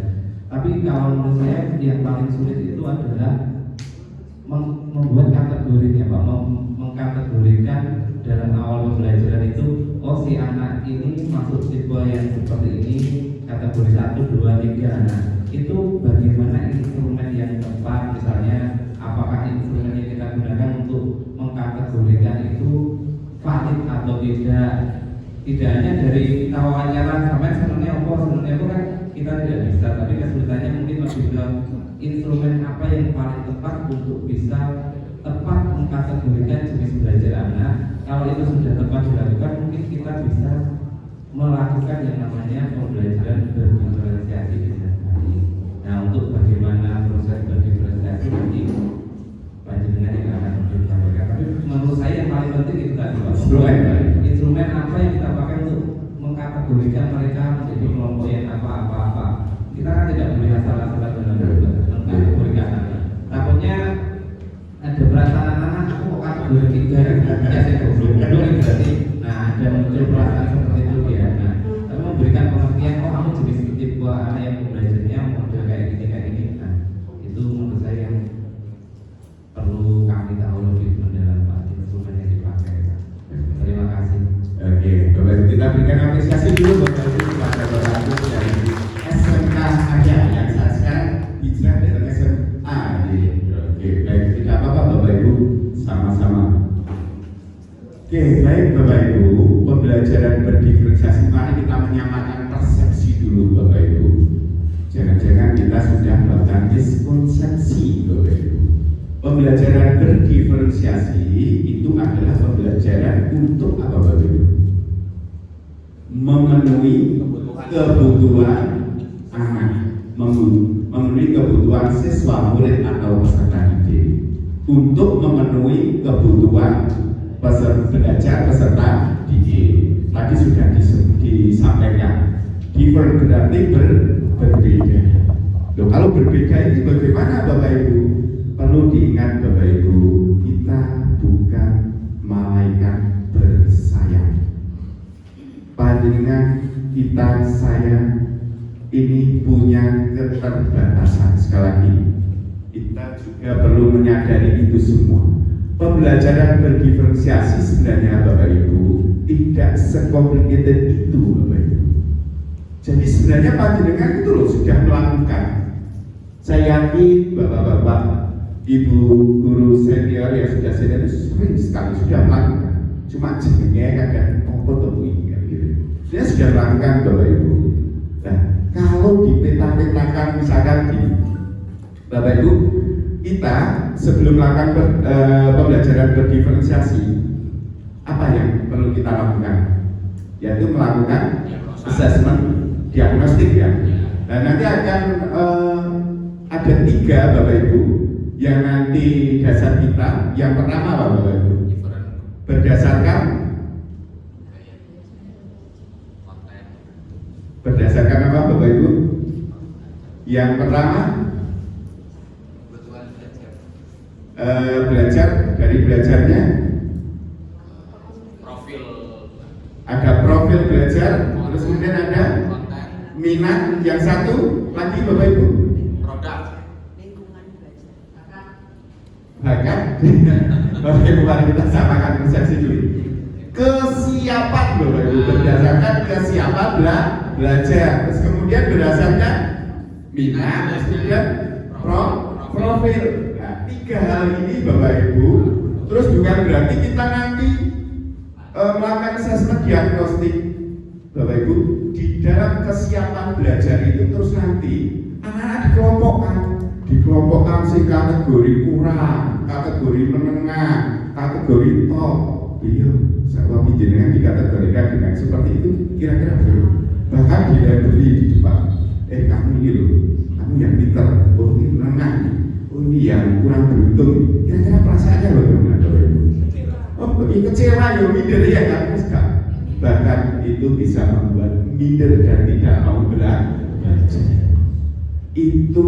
Tapi kalau menurut saya yang paling sulit itu adalah membuat kategorinya, Pak, mengkategorikan dalam awal pembelajaran itu, oh si anak ini masuk tipe yang seperti ini, kategori 1, 2, 3. Nah, itu bagaimana instrumen yang tepat, misalnya apakah instrumen yang kita gunakan untuk mengkategorikan itu valid atau tidak. Tidak hanya dari kita wawancara sampai senangnya apa kan kita tidak bisa, tapi kesulitannya mungkin lebih ke instrumen apa yang paling tepat untuk bisa tepat mengkategorikan jenis belajar anak. Kalau itu sudah tepat dilakukan, mungkin kita bisa melakukan yang namanya pembelajaran berdiferensiasi dengan baik. Nah, untuk bagaimana proses berdiferensiasi nanti panjenengan yang akan menyampaikan. Tapi menurut saya yang paling penting itu tadi, Pak. Instrumen apa yang kita pakai untuk mengkategorikan mereka menjadi kelompok yang apa. Kita kan tidak boleh asal-asalan dalam mengkategorikan anak. Takutnya ada perasaan anak-anak, aku kok kategori 3 ya saya goblok berarti. Nah, ada muncul perasaan seperti itu ya. Nah, tapi memberikan pengertian, oh kamu jenis tipe anak yang belajarnya model kayak gini. Nah, itu menurut saya yang perlu kami tahu lebih mendalam, Pak, instrumen yang dipakai, Pak. Terima kasih.
Oke, Bapak Ibu, kita berikan apresiasi dulu Bapak Ibu kepada Bapak Ibu dari SMK Arya yang saat sekarang hijrah dari SMA. Oke, baik, tidak apa-apa Bapak Ibu, sama-sama. Oke, baik Bapak Ibu, pembelajaran berdiferensiasi, mari kita menyamakan persepsi dulu Bapak Ibu. Jangan-jangan kita sudah melakukan miskonsepsi Bapak Ibu. Pembelajaran berdiferensiasi itu adalah pembelajaran untuk apa Bapak Ibu? Memenuhi kebutuhan anak, memenuhi kebutuhan siswa, murid atau peserta didik, untuk memenuhi kebutuhan belajar peserta didik. Tadi sudah disampaikan, different berarti berbeda. Loh, kalau berbeda ini bagaimana Bapak Ibu? Perlu diingat Bapak Ibu, kita bukan malaikat bersayap. Panjenengan, kita, saya ini punya keterbatasan. Sekali lagi, kita juga perlu menyadari itu semua. Pembelajaran berdiferensiasi sebenarnya Bapak Ibu tidak sekomplikated itu Bapak Ibu. Jadi sebenarnya panjenengan itu loh sudah melakukan. Saya yakin Bapak-bapak, Ibu guru senior yang sudah senior itu sering sekali sudah melakukan. Cuma jenenge kadang apa temui gitu. Dia sudah melakukan Bapak Ibu. Nah, kalau dipeta-petakan misalkan gini, Bapak Ibu, kita sebelum melakukan pembelajaran berdiferensiasi, apa yang perlu kita lakukan? Yaitu melakukan assessment, diagnostik ya. Dan nanti akan ada 3 Bapak Ibu yang nanti dasar kita. Yang pertama apa Bapak Ibu? Berdasarkan apa Bapak Ibu? Yang pertama belajar, dari belajarnya
Profil
ada profil belajar, terus kemudian ada
konten,
minat, yang satu lagi Bapak Ibu
produk,
Lingkungan belajar.
bakat. Bapak Ibu, mari kita samakan persepsi dulu. Kesiapan Bapak Ibu, berdasarkan kesiapan belajar, terus kemudian berdasarkan minat, terus kemudian profil. Nah, 3 hal ini Bapak Ibu, terus bukan berarti kita nanti melakukan assessment diagnostik Bapak Ibu. Di dalam kesiapan belajar itu terus nanti anak-anak dikelompokkan si kategori kurang, kategori menengah, kategori top. Iya, saya jenengan dikategorikan dengan seperti itu kira-kira bro. Bahkan dilabeli di depan, kamu ini loh, kamu yang pintar, oh ini menengah, oh ini yang kurang beruntung. Kira-kira perasaannya bagaimana Bapak Ibu? Oh, ini kecewa ya, minder ya kan? Bahkan itu bisa membuat minder dan tidak mau belajar. itu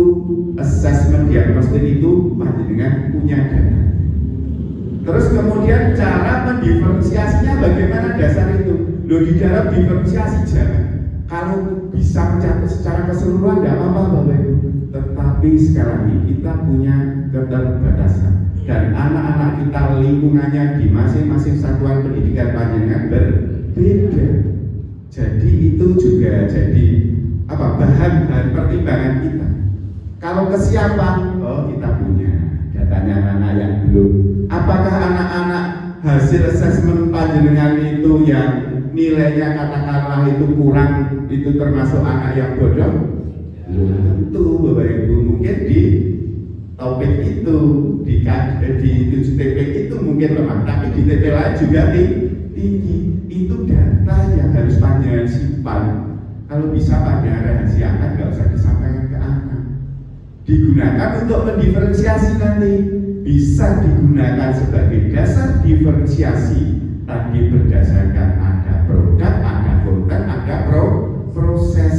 assessment diagnostik itu panjenengan punya data. Terus kemudian cara mendiferensiasinya bagaimana dasar itu? Loh, di dalam diferensiasi jangan kalau bisa mencakup secara keseluruhan tidak apa-apa Bapak Ibu. Tetapi sekarang ini kita punya keterbatasan dan anak-anak kita lingkungannya di masing-masing satuan pendidikan panjenengan berbeda. Jadi itu juga jadi bahan pertimbangan kita. Kalau kesiapan, kita punya datanya anak-anak yang belum. Apakah anak-anak hasil asesmen panjenengan itu yang nilainya katakanlah itu kurang, itu termasuk anak yang bodoh? Belum tentu Bapak Ibu. Mungkin di topik itu di 7 TP itu mungkin lemah, tapi di TP lain juga tinggi. Itu data yang harus panjenengan simpan. Kalau bisa panjenengan rahasiakan, nggak usah disampaikan ke anak. Digunakan untuk mendiferensiasi nanti, bisa digunakan sebagai dasar diferensiasi. Tadi berdasarkan ada produk, ada konten, ada proses.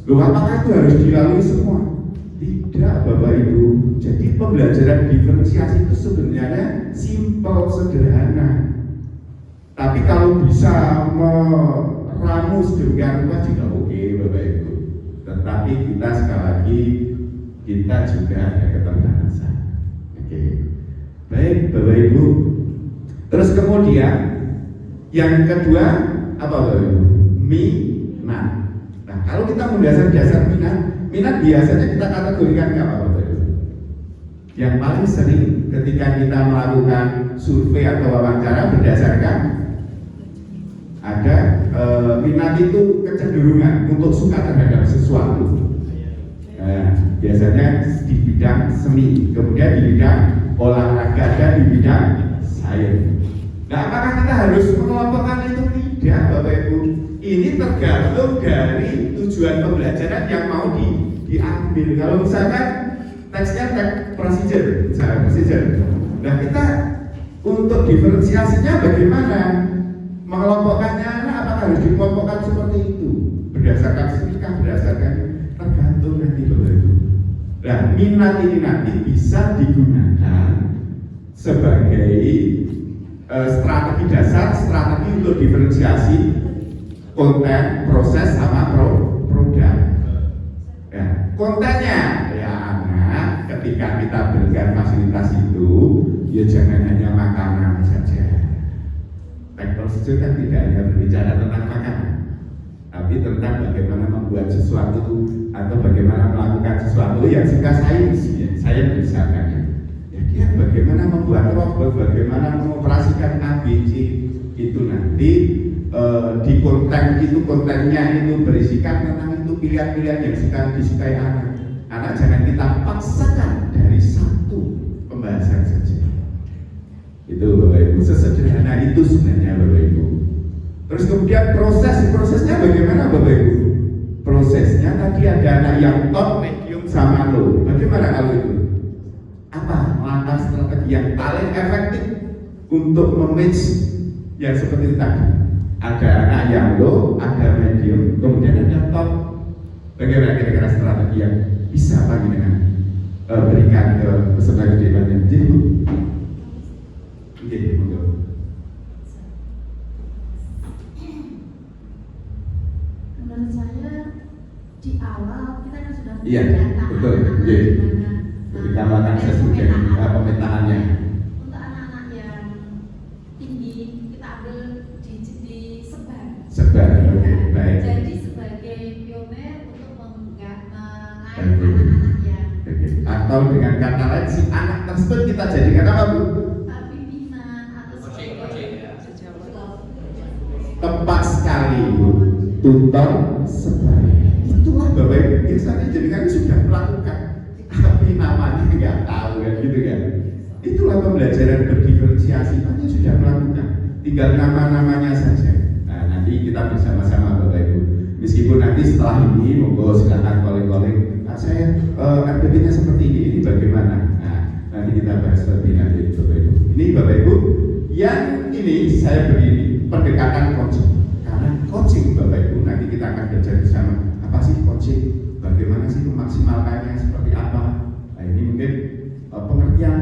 Loh, apakah itu harus dilalui semua? Tidak Bapak Ibu. Jadi pembelajaran diferensiasi itu sebenarnya simpel, sederhana. Tapi kalau bisa meramu sedemikian rupa juga oke Bapak Ibu. Tetapi kita sekali lagi kita juga ada keterbatasan. Oke. Baik Bapak Ibu. Terus kemudian yang kedua apa Bapak Ibu? Minat. Nah, kalau kita mendasar minat biasanya kita kategorikan apa Bapak Ibu? Yang paling sering ketika kita melakukan survei atau wawancara berdasarkan ada minat itu kecenderungan untuk suka terhadap sesuatu. Biasanya di bidang seni, kemudian di bidang olahraga dan di bidang sains. Nah, apakah kita harus mengelompokkan itu? Tidak Bapak Ibu. Ini tergantung dari tujuan pembelajaran yang mau diambil. Kalau misalkan teksnya teks procedure, misalnya procedure. Nah, kita untuk diferensiasinya bagaimana? Mengelompokkannya, apakah harus dikelompokkan seperti itu? Berdasarkan senikah, berdasarkan tergantung nanti Bapak Ibu. Nah, minat ini nanti bisa digunakan sebagai strategi dasar, strategi untuk diferensiasi konten, proses, sama produk. Ya, kontennya ya anak ketika kita berikan fasilitas itu, ya jangan hanya makanan saja. Prosedur kan tidak hanya berbicara tentang makanan, tapi tentang bagaimana membuat sesuatu atau bagaimana melakukan sesuatu yang suka saya misalkan ya. Ya bagaimana membuat robot, bagaimana mengoperasikan ABC itu nanti di konten itu kontennya itu berisikan tentang itu pilihan-pilihan yang disukai anak. Anak jangan kita paksakan dari satu pembahasan saja. Itu Bapak Ibu, sesederhana itu sebenarnya Bapak Ibu. Terus kemudian prosesnya bagaimana Bapak Ibu? Prosesnya tadi ada anak yang top, medium, sama low. Bagaimana kalau itu? Apa langkah strategi yang paling efektif untuk mematch yang seperti tadi? Ada anak yang low, ada medium, kemudian ada top. Bagaimana kira-kira strategi yang bisa panjenengan berikan ke peserta kedepannya? Jadi Bu.
Menurut saya di awal kita kan sudah
Iya, betul. Ketika melakukan assessment pemetaannya.
Untuk anak-anak yang tinggi kita ambil di
Sebar, oke, baik.
Jadi sebagai pioner untuk mengait
Oke.
anak-anak yang
Atau dengan kata lain si anak tersebut kita jadikan apa Bu?
pimpinan atau sebagai
Tepat sekali Bu. Tutor sebaik. Itulah Bapak Ibu biasanya jadikan sudah melakukan, tapi namanya nggak tahu kan gitu kan. Itulah pembelajaran berdiferensiasi, tapi sudah melakukan. Tinggal nama-namanya saja. Nah nanti kita bersama-sama Bapak Ibu. Meskipun nanti setelah ini monggo silakan calling. Nah, saya RPP-nya seperti ini bagaimana? Nah nanti kita bahas lebih lanjut Bapak Ibu. Ini Bapak Ibu, yang ini saya beri pendekatan coaching. Karena coaching Bapak Ibu nanti kita akan belajar bersama apa sih coaching, bagaimana bagaimana sih memaksimalkannya seperti apa. Nah ini mungkin pengertian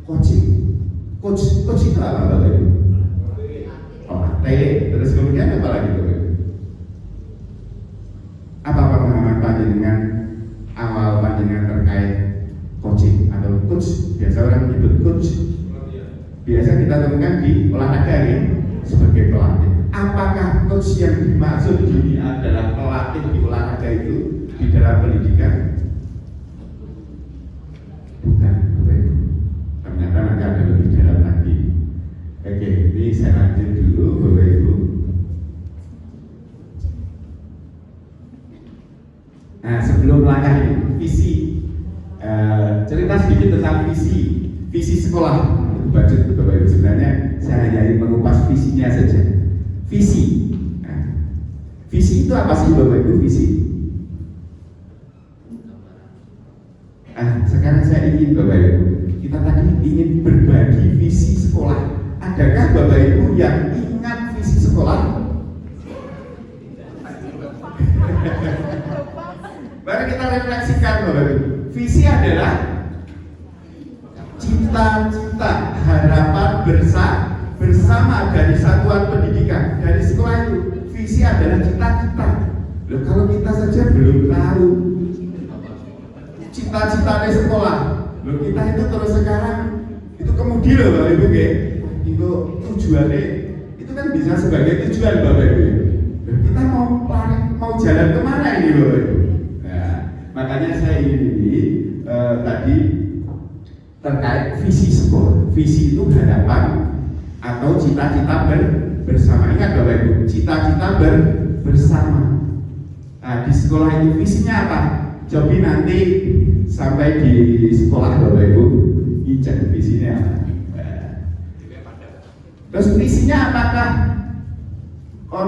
coaching. Coach itu apa Bapak Ibu? Terus kemudian apa lagi Bapak Ibu? Apa pemahaman panjenengan awal panjenengan terkait coaching atau coach? Biasa orang menyebut coach. Biasa kita temukan di olahraga ya, sebagai pelatih. Apakah coach yang dimaksud ini adalah pelatih di olahraga itu di dalam pendidikan? Bukan, Bapak Ibu. Ternyata nanti ada lebih dalam lagi. Oke, ini saya lanjut dulu Bapak Ibu. Nah, sebelum langkah ini, visi. Cerita sedikit tentang visi sekolah. Budget Bapak Ibu, sebenarnya saya hanya ingin mengupas visinya saja. Visi. Nah, visi itu apa sih Bapak Ibu? Visi. Sekarang saya ingin Bapak Ibu, kita tadi ingin berbagi visi sekolah. Adakah Bapak Ibu yang ingat visi sekolah? Mari kita refleksikan Bapak Ibu. Visi adalah cita-cita, harapan bersama dari satuan pendidikan, dari sekolah itu. Visi adalah cita-cita. Loh, kalau kita saja belum tahu cita-cita dari sekolah, loh kita itu terus sekarang itu kemudi loh Bapak Ibu ya. Itu tujuannya itu kan bisa sebagai tujuan Bapak Ibu. Loh, kita mau jalan kemana ini Bapak Ibu? Nah, makanya saya ini tadi terkait visi sekolah. Visi itu harapan atau cita-cita bersama. Ingat Bapak Ibu, cita-cita bersama. Nah, di sekolah itu visinya apa? Cobi nanti sampai di sekolah Bapak Ibu ijak visinya apa? Terus visinya apakah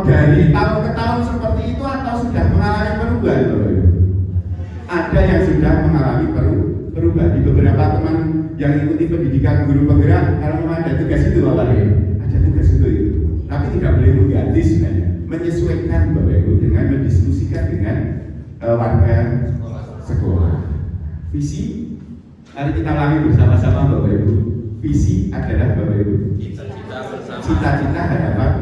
dari tahun ke tahun seperti itu atau sudah mengalami perubahan Bapak Ibu? Ada yang sudah mengalami perubahan. Di beberapa teman yang ikuti pendidikan guru penggerak, kalau memang ada tugas itu Bapak Ibu, ada tugas itu. Tapi tidak boleh mengganti sebenarnya, menyesuaikan Bapak Ibu dengan mendiskusikan dengan warga sekolah. Visi, mari kita ulangi bersama-sama Bapak Ibu. Visi adalah Bapak Ibu cita-cita harapan.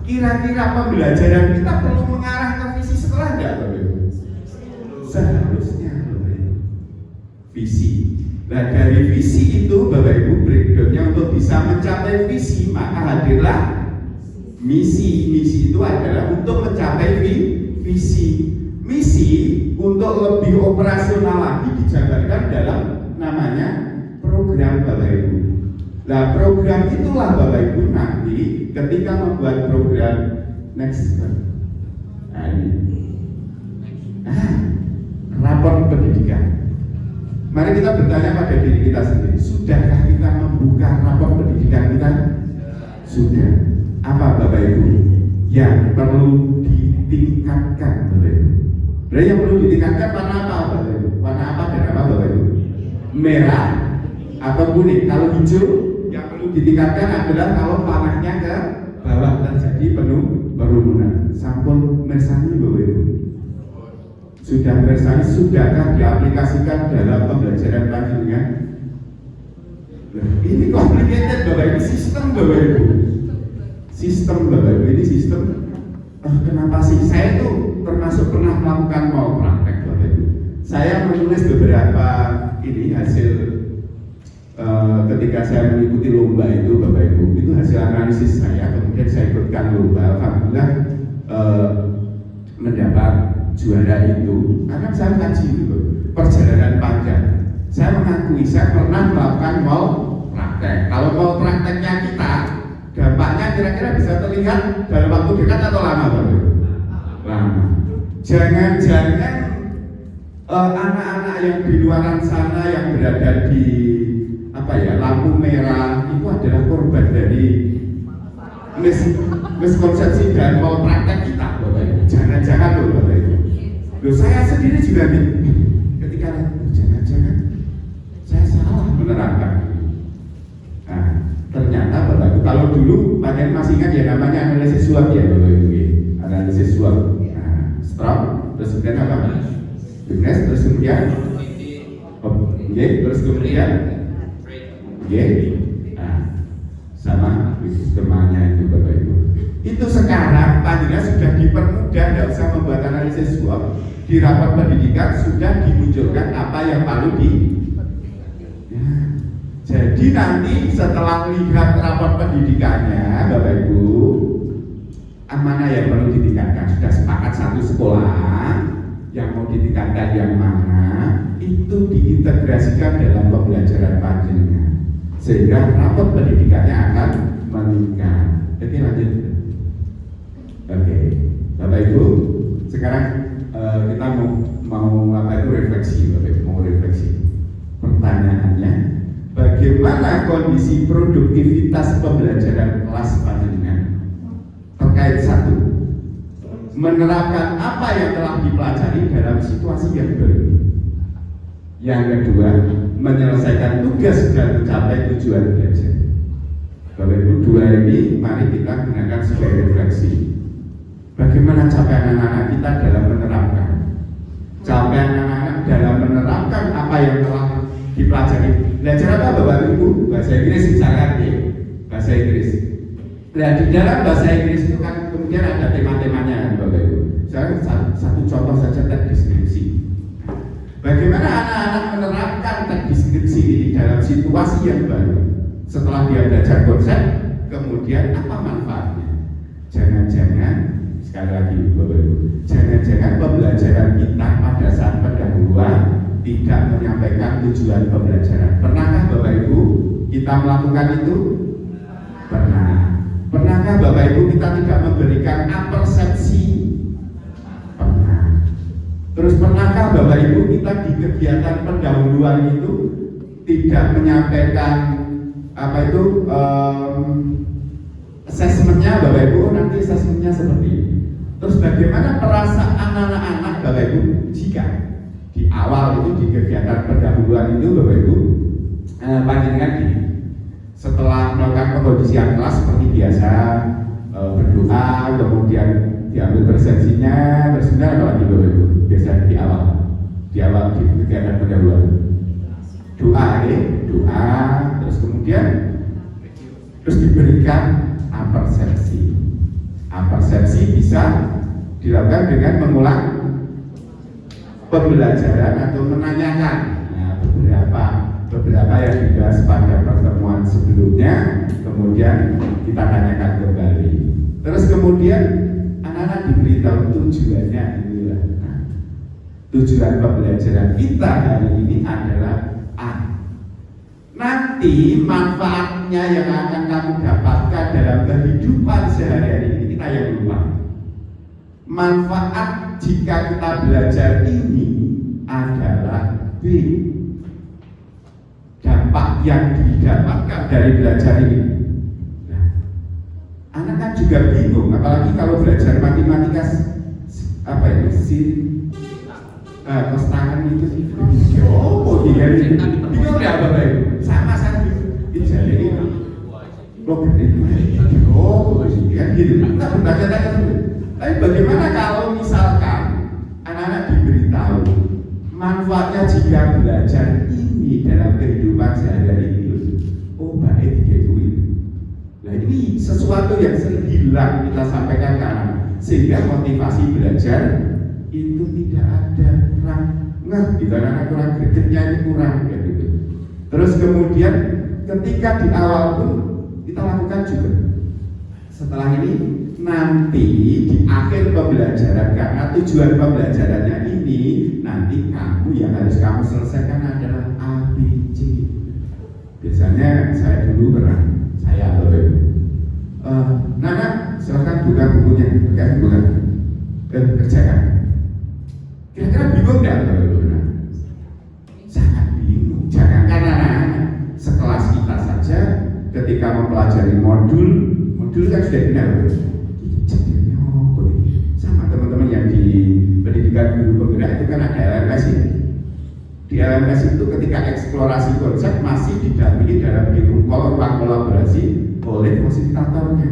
Kira-kira pembelajaran kita perlu mengarah ke visi sekolah enggak Bapak Ibu? Seharusnya Bapak Ibu. Visi. Nah dari visi itu Bapak Ibu breakdownnya untuk bisa mencapai visi maka hadirlah misi. Misi itu adalah untuk mencapai visi. Misi untuk lebih operasional lagi dijabarkan dalam namanya program Bapak Ibu. Nah program itulah Bapak Ibu nanti ketika membuat program next. Nah ini rapor pendidikan. Mari kita bertanya pada diri kita sendiri, sudahkah kita membuka rapor pendidikan kita? Sudah. Apa Bapak Ibu yang perlu ditingkatkan Bapak Ibu? Berarti yang perlu ditingkatkan warna apa Bapak Ibu? Warna apa dan apa Bapak Ibu? Merah atau kuning. Kalau hijau yang perlu ditingkatkan adalah kalau panahnya ke bawah terjadi penurunan. Sampun mersani Bapak Ibu. Sudah mersani, sudahkah diaplikasikan dalam pembelajaran panjenengan? Ini complicated Bapak Ibu, sistem Bapak Ibu. Sistem Bapak Ibu, ini sistem. Kenapa sih? Saya tuh termasuk pernah melakukan mau praktek Bapak Ibu. Saya menulis beberapa ini hasil ketika saya mengikuti lomba itu Bapak Ibu. Itu hasil analisis saya, kemudian saya ikutkan lomba. Alhamdulillah mendapat juara itu karena saya kaji itu perjalanan panjang. Saya mengakui saya pernah melakukan mau praktek. Kalau mau prakteknya kita dampaknya kira-kira bisa terlihat dalam waktu dekat atau lama Bapak? Lama. Jangan-jangan anak-anak yang di luar sana yang berada di lampu merah itu adalah korban dari miskonsepsi dan mau praktek kita Bapak. Jangan-jangan loh Bapak. Loh saya sendiri juga ketika jangan-jangan saya salah menerangkan. Nah, ternyata Bapak Ibu kalau dulu pakai masih ingat ya namanya analisis SWOT ya Bapak Ibu. Analisis SWOT. Nah, strong terus kemudian apa? Business, terus kemudian terus kemudian nah, sama sistemnya itu Bapak Ibu. Itu sekarang panjenengan sudah dipermudah, tidak usah membuat analisis SWOT. Di rapat pendidikan sudah dimunculkan apa yang perlu jadi nanti setelah lihat rapat pendidikannya Bapak Ibu, mana yang perlu ditingkatkan, sudah sepakat satu sekolah yang mau ditingkatkan yang mana, itu diintegrasikan dalam pembelajaran panjenengan sehingga rapat pendidikannya akan meningkat. Oke, lanjut. Oke, Bapak Ibu, sekarang kita mau apa itu refleksi, Bapak Ibu, mau refleksi. Pertanyaannya, bagaimana kondisi produktivitas pembelajaran kelas panjenengan terkait satu, menerapkan apa yang telah dipelajari dalam situasi yang baru. Yang kedua, menyelesaikan tugas dan mencapai tujuan belajar. Bapak Ibu, dua ini mari kita gunakan sebagai refleksi. Bagaimana capaian anak-anak kita dalam menerapkan? Capaian anak-anak dalam menerapkan apa yang telah dipelajari. Belajar apa Bapak Ibu? Bahasa Inggris misalkan ya, bahasa Inggris. Nah, di dalam bahasa Inggris itu kan kemudian ada tema-temanya kan Bapak Ibu. Saya satu contoh saja teks deskripsi. Bagaimana anak-anak menerapkan teks deskripsi ini dalam situasi yang baru? Setelah dia belajar konsep, kemudian apa manfaatnya? Jangan-jangan, sekali lagi Bapak Ibu, jangan-jangan pembelajaran kita pada saat pendahuluan tidak menyampaikan tujuan pembelajaran. Pernahkah Bapak Ibu kita melakukan itu? Pernah. Pernahkah Bapak Ibu kita tidak memberikan apersepsi? Pernah. Terus pernahkah Bapak Ibu kita di kegiatan pendahuluan itu tidak menyampaikan apa itu asesmennya Bapak Ibu, nanti asesmennya seperti ini. Terus bagaimana perasaan anak-anak Bapak Ibu jika di awal itu di kegiatan pendahuluan itu Bapak Ibu panjenengan gini, setelah melakukan pengkondisian kelas seperti biasa, berdoa, kemudian diambil presensinya, terus kemudian apa lagi Bapak Ibu? Biasa di awal di kegiatan pendahuluan doa, terus kemudian diberikan apersepsi bisa dilakukan dengan mengulang pembelajaran atau menanyakan beberapa yang dibahas pada pertemuan sebelumnya, kemudian kita tanyakan kembali. Terus kemudian anak-anak diberitahu tujuannya inilah. Tujuan pembelajaran kita hari ini adalah A. Nanti manfaatnya yang akan kamu dapatkan dalam kehidupan sehari-hari ini kita yang lupa. Manfaat jika kita belajar ini adalah B. Dampak yang didapatkan dari belajar ini. Nah, anak kan juga bingung, apalagi kalau belajar matematika apa itu kostangan itu sih. Oh, dia bingung ya Bapak Ibu. Sama saya jadi ini. Kan gitu. Kita bertanya-tanya dulu. Tapi bagaimana kalau misalkan anak-anak diberitahu manfaatnya jika belajar ini dalam kehidupan sehari-hari itu? Oh, baik gitu. Nah, ini sesuatu yang sering hilang kita sampaikan ke anak, sehingga motivasi belajar itu tidak ada, kurang gitu, anak-anak kurang gregetnya itu kurang gitu. Terus kemudian ketika di awal pun kita lakukan juga. Setelah ini nanti di akhir pembelajaran, karena tujuan pembelajarannya ini nanti kamu yang harus kamu selesaikan adalah A, B, C. Biasanya saya dulu pernah Nana silakan buka bukunya, kerjakan. Kira-kira bingung nggak Bapak Ibu? Sangat bingung. Jangankan anak-anak, sekelas kita saja ketika mempelajari modul kan sudah benar. Sama teman-teman yang di pendidikan guru penggerak itu kan ada LMS ini. Di LMS itu ketika eksplorasi konsep masih didampingi dalam bentuk ruang kolaborasi oleh fasilitatornya.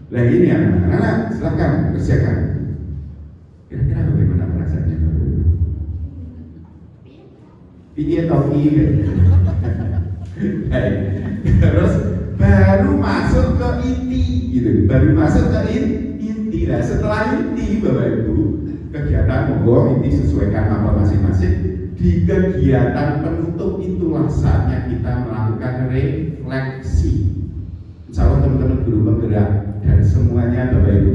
Nah ini anak-anak silakan kerjakan. Kira-kira bagaimana perasaannya? Ini toki baik. Terus baru masuk ke inti gitu, baru masuk ke inti. Nah, setelah inti Bapak Ibu, kegiatan monggo inti sesuaikan nama masing-masing. Di kegiatan penutup itulah saatnya kita melakukan refleksi. Insya Allah teman-teman guru penggerak dan semuanya Bapak Ibu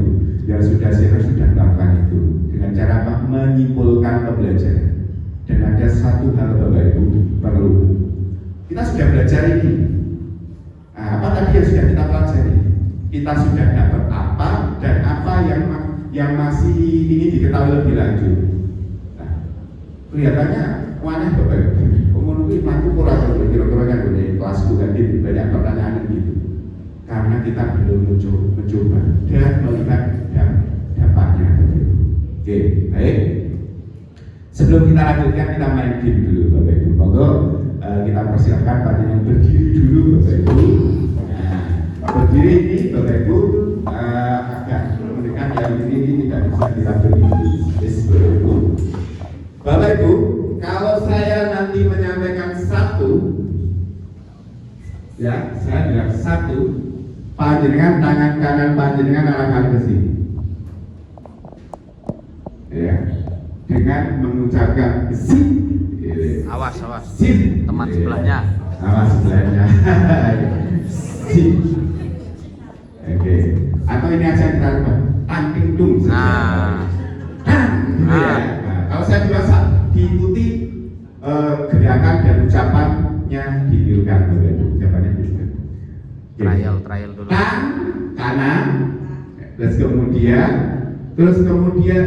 yang sudah senior sudah melakukan itu dengan cara apa? Menyimpulkan pembelajaran. Dan ada satu hal Bapak Ibu perlu, kita sudah belajar ini. Nah, apa tadi yang sudah kita pelajari? Kita sudah dapat apa dan apa yang masih ingin diketahui lebih lanjut. Nah, kelihatannya waneh Bapak Ibu. Menurut aku kurang kira-kira kan di kelasku kan banyak pertanyaan gitu. Karena kita belum mencoba dan melihat dampaknya. Oke, baik. Sebelum kita lanjutkan, kita main game dulu Bapak Ibu. Monggo kita persilakan pada yang berdiri dulu Bapak Ibu. Nah, berdiri ini Bapak Ibu agak mendekat yang ini tidak bisa kita berdiri. Bapak Ibu. Bapak Ibu, kalau saya nanti menyampaikan satu, ya saya bilang satu, panjenengan tangan kanan panjenengan arahkan ke sini. Ya. Dengan mengucapkan sip,
Awas,
sip,
teman sebelahnya.
Awas sebelahnya, sip. Oke. Atau ini aja kita lupa, tangking tung.
Nah.
Ya. Nah, kalau saya bilang diikuti gerakan dan ucapannya ditirukan, ucapannya ditirukan.
Trial dulu.
Kanan, terus kemudian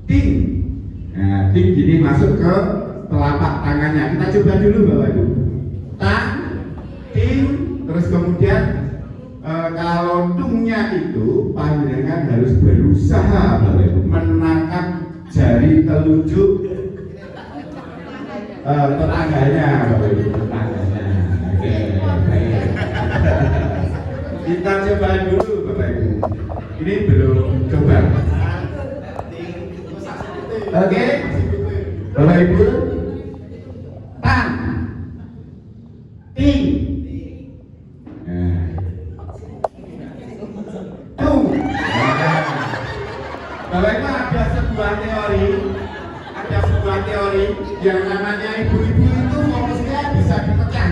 ting. Nah, ting gini masuk ke telapak tangannya. Kita coba dulu Bapak Ibu. Ting, terus kemudian kalau tungnya itu panjenengan harus berusaha Bapak Ibu menangkap jari telunjuk tetangganya Bapak Ibu, tetangganya. Oke, baik. Kita coba dulu Bapak Ibu. Ini belum coba. Oke, Bapak Ibu, ting, tung. Bapak Ibu, ada sebuah teori yang namanya ibu-ibu itu fokusnya bisa dipecah.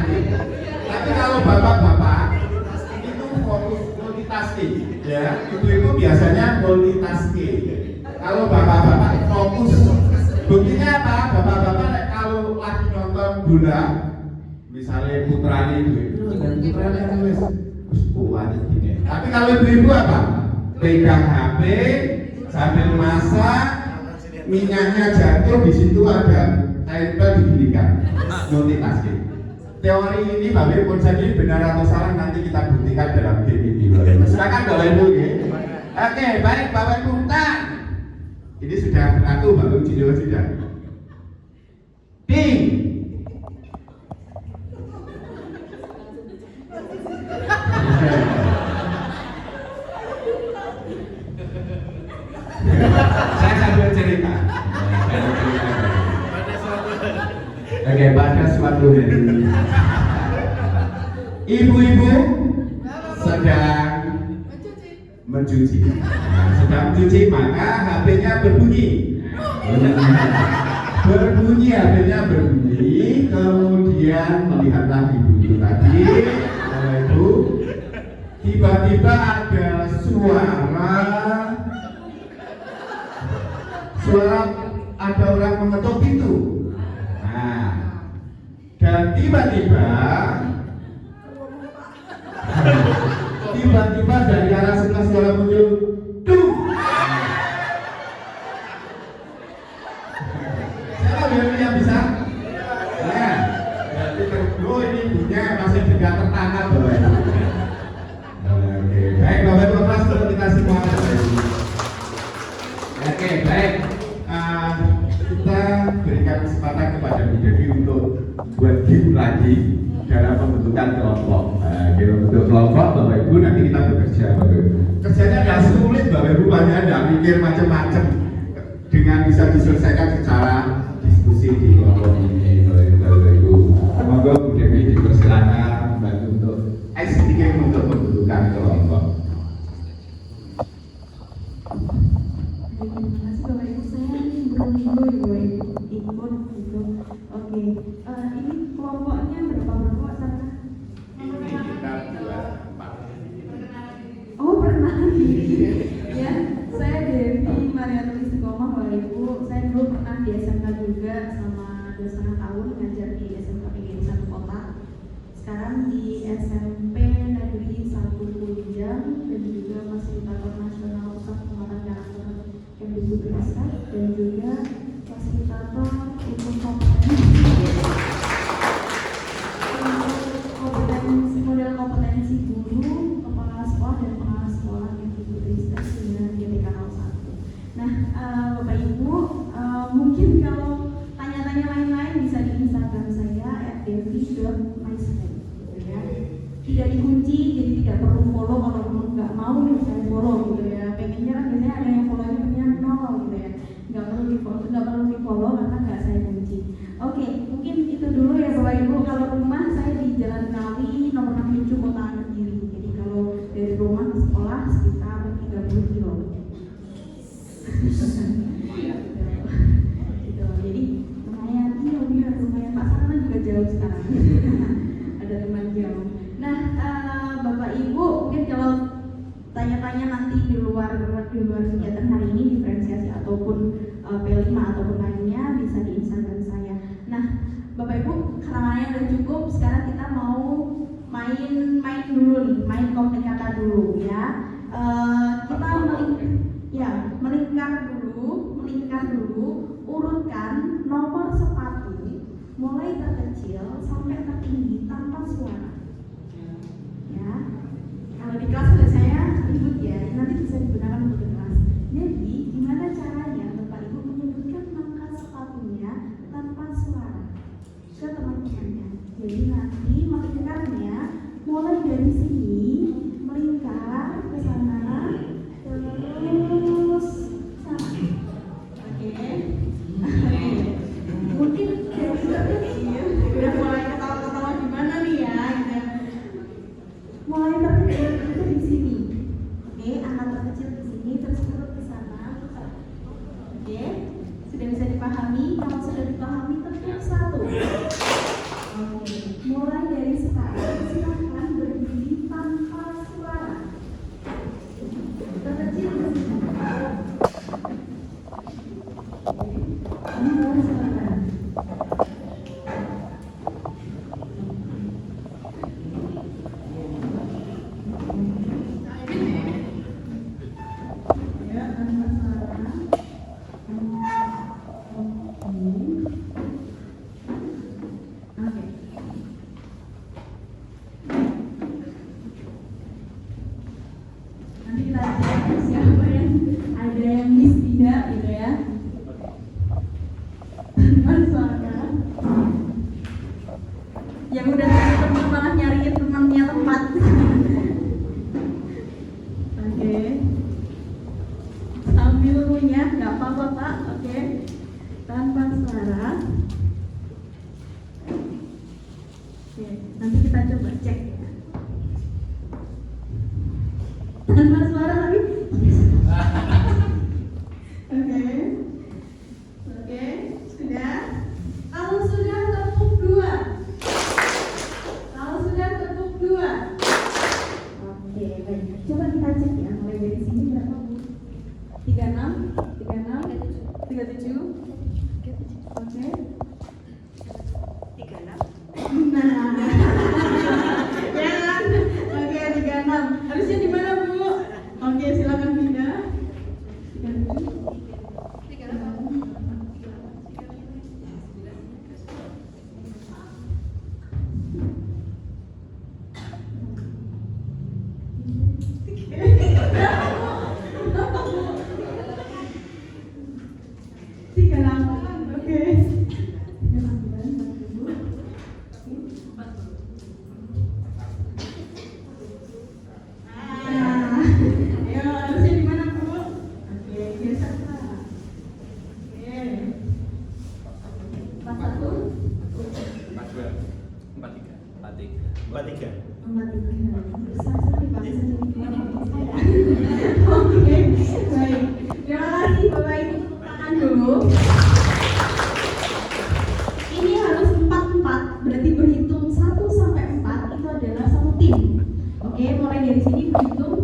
Tapi kalau bapak-bapak itu fokus multitasking, ya. Ibu-ibu biasanya multitasking. Kalau bapak-bapak fokus, buktinya apa? Bapak-bapak kalau lagi nonton bola, misalnya putranya itu dan putranya nulis kuat ini. Tapi kalau ibu-ibu apa? Pegang HP sambil masak, minyaknya jatuh, di situ ada tempel diginikan, multitasking. Teori ini Bapak Ibu jadi benar atau salah nanti kita buktikan dalam game ini. Silakan Bapak Ibu. Oke, baik Bapak Ibu. Ini sudah satu baru video sudah. Ting. Saya sambil cerita. Oke, pada suatu hari ibu-ibu sedang mencuci. Sedang mencuci maka HP-nya berbunyi. HP-nya berbunyi. Kemudian melihatlah ibu itu tadi, ibu. Tiba-tiba ada suara ada orang mengetuk pintu. Nah, dan tiba-tiba dari arah sebelah suara muncul dung. Siapa yang bisa? Nah, berarti ini ibunya masih tidak tertangkap Bapak Ibu. Oke, baik Bapak Ibu, kelas dulu kita semua. Oke, baik. Kita berikan kesempatan kepada Bu Devi untuk buat game lagi dalam pembentukan kelompok. Untuk kelompok Bapak Ibu nanti kita bekerja Bapak Ibu. Kerjanya nggak sulit Bapak Ibu, banyak nggak mikir macam-macam, dengan bisa diselesaikan secara diskusi di kelompok ini. sedikit untuk mendudukan kelompok.
Terima kasih Bapak Ibu, saya berminggu ya Bapak Ibu ikut gitu. Oke, ini kelompoknya berapa kelompok sana?
Kita buat 4.
Oh, perkenalan diri. Ya, saya Devi Mariatul Istiqomah Bapak Ibu. Saya dulu pernah di SMK juga selama 2,5 tahun ngajar di SMK PGRI 1 Kota. Sekarang di SMP Negeri 1 Punjang dan juga fasilitator nasional pusat pengembangan karakter Kemdikbudristek dan juga fasilitator untuk kompetensi model kompetensi guru, kepala sekolah dan pengawas sekolah Kemdikbudristek dengan GPK 01. Nah, Bapak Ibu, mungkin kalau tanya-tanya lain-lain bisa di Instagram saya @devi.myself. Tidak dikunci, jadi tidak perlu follow kalau nggak mau nih saya follow gitu ya. Pengennya kan biasanya ada yang follownya punya 0 gitu ya. Nggak perlu di follow karena nggak saya kunci. Oke, mungkin itu dulu ya Bapak Ibu. Kalau rumah saya di Jalan Ngawi nomor 67 Kota Kediri. Jadi kalau dari rumah ke sekolah sekitar 30 kilo. Gitu. Jadi lumayan Pak Sarana juga jauh sekarang. Ada teman jauh. Nah, Bapak Ibu, mungkin kalau tanya-tanya nanti di luar kegiatan hari ini diferensiasi ataupun P5 ataupun lainnya bisa di Instagram saya. Nah, Bapak Ibu, karena udah cukup, sekarang kita mau main dulu nih, main komunikata dulu ya. Kita melingkar dulu, urutkan nomor sepatu mulai terkecil sampai tertinggi tanpa suara. Ya, kalau di kelas sudah saya ribut ya, nanti bisa digunakan untuk kelas. Jadi gimana caranya Bapak Ibu menyebutkan langkah sepatunya tanpa suara ke teman-temannya. Jadi nanti melingkarnya mulai dari sini melingkar ke sana terus sana. Oke. Mungkin udah mulai ketawa-ketawa gimana nih ya gitu. Mulai terkecil itu di sini. Oke, angka terkecil di sini terus turun ke sana. Oke. Sudah bisa dipahami? Kalau sudah dipahami tepuk 1. Oke. Mulai dari sekarang silakan berdiri tanpa suara. Terkecil di sini. Mulai silakan. Nanti kita lihat siapa yang ada yang miss tidak gitu ya. Suara yang udah teman malah nyariin temannya tempat. Oke. Sambil punya, nggak apa-apa Pak. Oke. Tanpa suara. Oke. Nanti kita coba cek ya. Tanpa suara tapi. Oke. Oke. Sudah. Kalau sudah tepuk 2. Kalau sudah tepuk 2. Oke, baik. Coba kita cek ya. Mulai dari sini berapa Bu? 36, 37. Oke. 36. Nah. Jangan. Oke, 36. Harusnya di mana Bu? Oke, silakan pindah. 37. Empat tiga. mulai dari sini berhitung.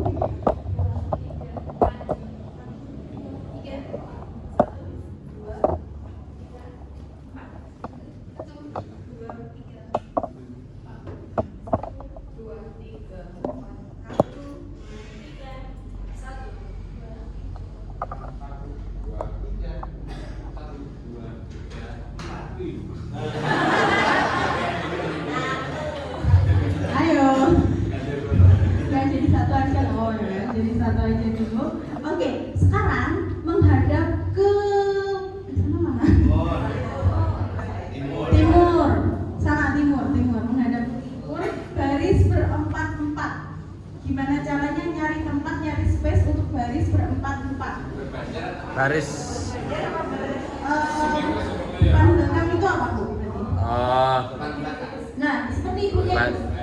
Ayo. Nggak jadi satu aja loh ya. Jadi satu aja dulu. Oke, sekarang menghadap ke sana mana? Timur. Sana timur menghadap ke timur. Baris berempat-empat. Gimana caranya nyari tempat, nyari space untuk baris berempat-empat?
Baris.
Depan belakang itu apa Bu?
Oh,
Nah, seperti ibunya.
Ba-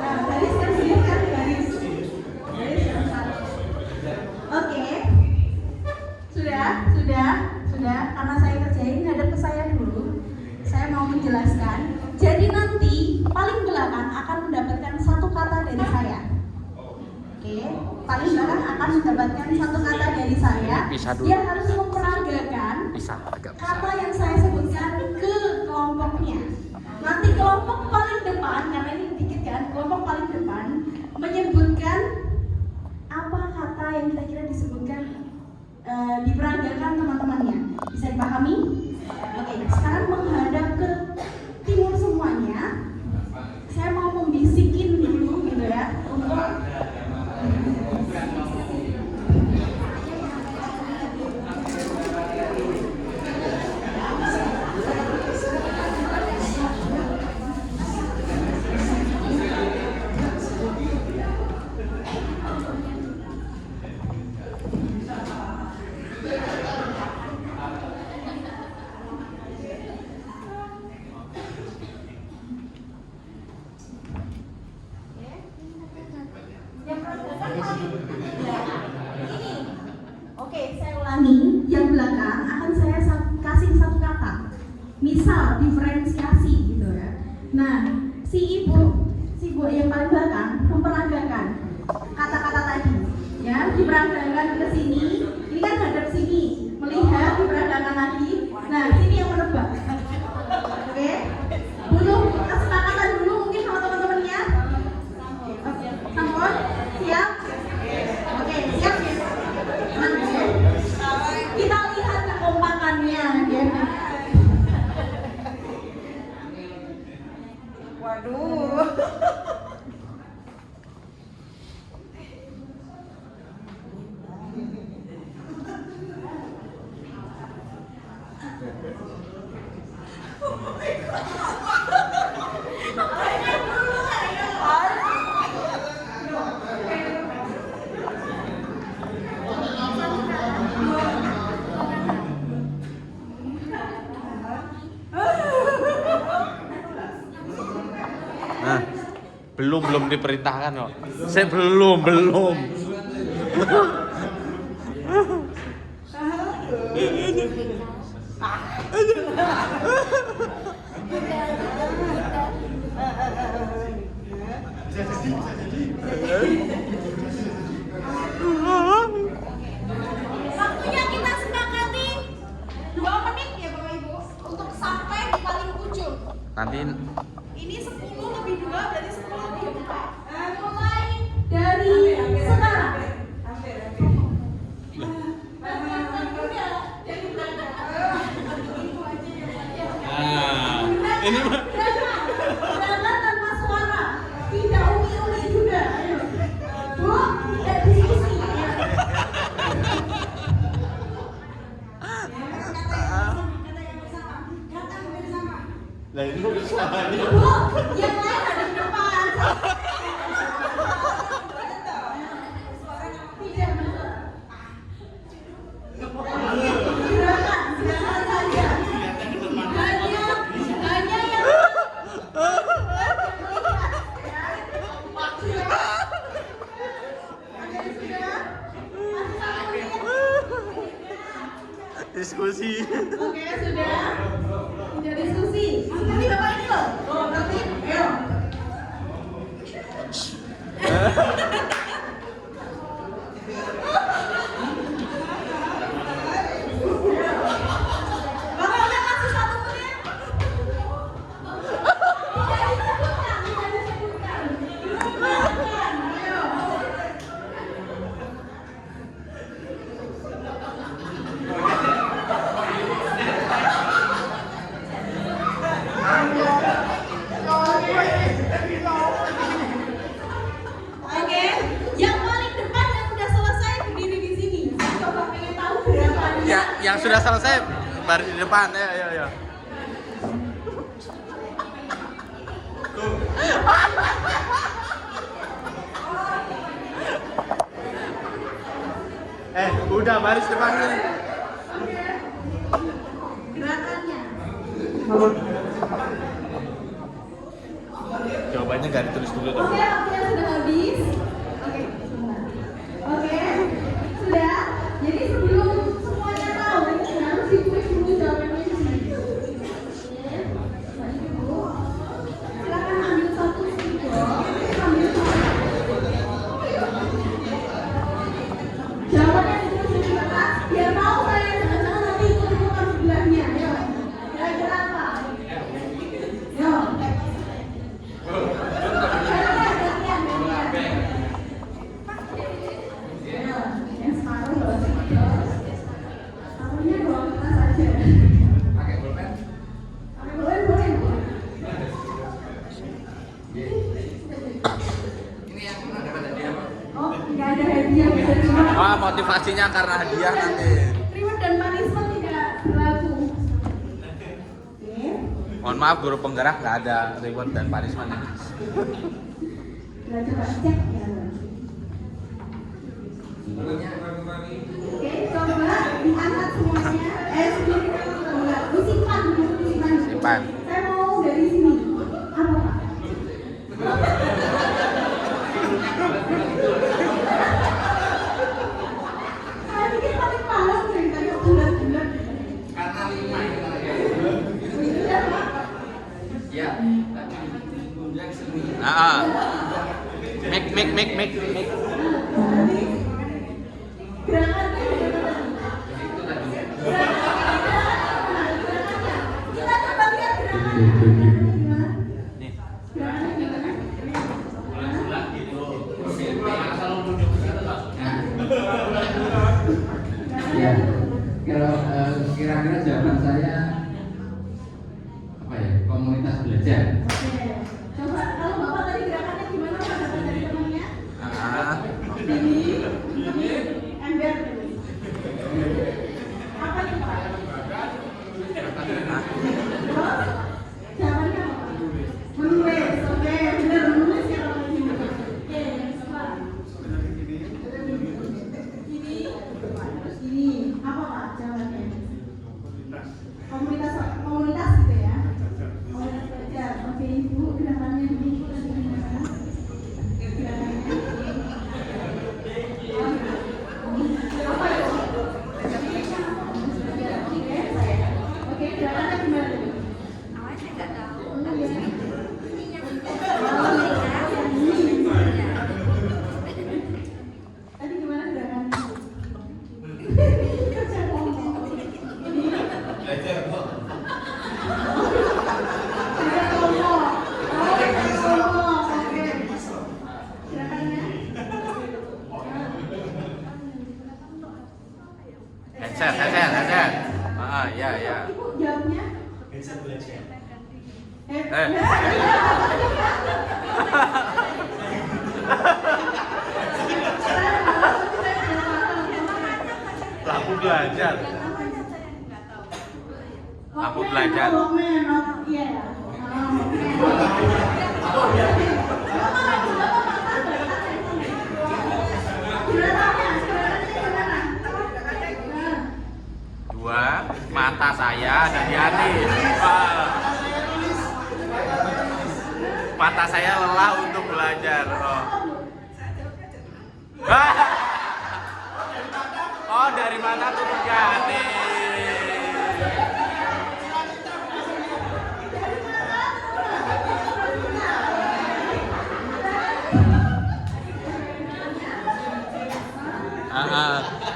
Nah, baris kan sendiri kan baris. Baris empat. Oke. Sudah. Karena saya kerjain hadap ke saya dulu. Saya mau menjelaskan. Jadi nanti paling belakang akan mendapatkan satu kata dari saya. Oke, paling belakang akan mendapatkan satu kata dari saya.
Bisa dulu.
Dia harus memperagakan
bisa agak bisa.
kata yang saya sebutkan ke kelompoknya. Nanti kelompok paling depan, karena ini dikit kan, kelompok paling depan menyebutkan apa kata yang kira-kira disebutkan, diperagakan teman-temannya. Bisa dipahami? Oke, sekarang menghadap ke timur semuanya. Saya mau membisikin dulu gitu ya untuk Oke, saya ulangi. Yang belakang akan saya kasih satu kata. Misal diferensiasi gitu ya. Nah, si ibu yang paling belakang memperagakan kata-kata tadi. Ya, diperagakan ke sini. Ini kan hadap sini, melihat diperagakan lagi. Nah, sini yang menebak. Oke. Dulu kesepakatan dulu mungkin sama teman-temannya. Oke, sampun? Siap? Oke, siap. Kita lihat kekompakannya ya. Waduh.
Nah, belum diperintahkan kok. Saya belum.
Waktunya kita sepakati 2 menit ya Bapak Ibu untuk sampai di paling ujung.
Nanti
Ini 10 lebih 2 berarti 10 lebih 4. Mulai dari sekarang.
ini mah
Berangkat tanpa suara, tidak umi-umi juga. Ayo. Bu, tidak diskusi.
Lah ini suaranya.
Bu, yang lain ada di depan. Tidak betul. Silakan saja. Hanya yang
Diskusi.
Oke, sudah. Sudah diskusi. Seperti Bapak ini loh. Ngerti? Ayo. Bapak udah kasih 1 menit. Tidak disebutkan. Ayo. Oke, yang paling depan yang udah selesai berdiri di sini. Saya coba pengen tahu gerakannya.
Ya, yang sudah selesai baru di depan. Ayo. Udah baris depan ini.
Oke. Gerakannya.
Jawabannya gak ditulis dulu dong.
Oke, waktunya sudah habis. Oke, sebentar. Oke, sudah. Jadi sebelum semuanya tahu, harus ditulis dulu jawabannya di sini. Oke, balik dulu. Silakan ambil 1 sendok, ambil 1. Jawabannya ditulis di kertas, biar tahu saya jangan nanti ikut-ikutan sebelahnya. Ayo, kira-kira apa? Yo.
Wah, motivasinya karena hadiah nanti.
Reward dan punishment tidak berlaku. Oke.
Mohon maaf guru penggerak nggak ada reward dan punishment ini.
Kita coba cek ya. Oke, coba diangkat semuanya. Disimpan dulu, disimpan.
Simpan.
Saya mau dari sini. Apa Pak? Saya pikir paling malas ceritanya bulat-bulat. Karena 5 ya.
Ya.
Mik.
Gerakannya kita coba lihat gerakannya gimana?
Nih.
Gerakannya gimana?
Ya, kira-kira jawaban saya apa ya? Komunitas belajar.
Oke. Coba kalau Bapak tadi gerakannya gimana Pak? Dapat dari temannya? Ini, ember. Apa itu Pak? Terus, jawabannya apa? Menulis. Oke, benar menulis ya kalau ini. Oke, coba. Ini, apa Pak jawabannya? Komunitas gitu ya? Komunitas belajar. Oke, Ibu, gerakannya ini tadi gimana? Gerakannya. Apa itu? Oke, gerakannya gimana?
Awalnya nggak tahu.
Tadi gimana gerakannya? Kerja ngomong. Ini. Kerja ngomong. Oh, kerja ngomong. Oke. Gerakannya.
Headset. Ya.
Ibu jawabnya?
Lampu belajar. Lampu belajar. Dua, mata saya ada di hati. Mata saya lelah untuk belajar. Oh, dari mata turun ke hati.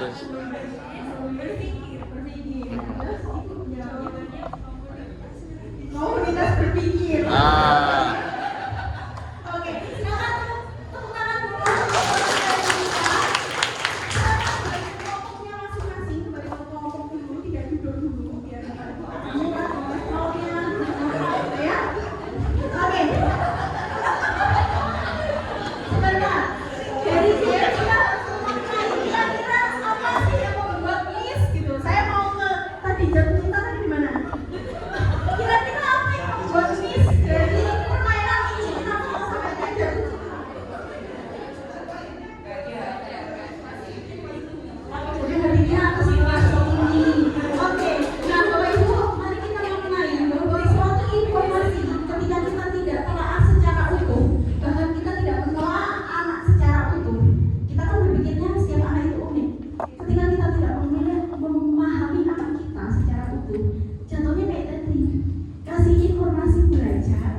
bagus.
Komunitas berpikir. Oke, silakan tepuk tangan dulu. Kelompoknya masing-masing, bagi kelompok dulu, tidak duduk dulu, biar dapat maunya ya. Oke. Sebentar. Jadi kita langsung mengenai kira-kira apa sih yang membuat miss gitu. Saya mau ke tadi jatuh cinta tadi di mana? Kira-kira apa yang membuat miss dari permainan ini? Kenapa mau sampai jatuh cinta? Jadi harinya atas langsung ini. Oke, nah Bapak Ibu, mari kita mengenai bahwa suatu informasi ketika kita tidak telah secara utuh, bahkan kita tidak menelaah anak secara utuh, kita kan berpikirnya setiap anak itu unik. Ketika kita tidak memahami anak kita secara utuh, contohnya kayak tadi, kasih informasi belajar,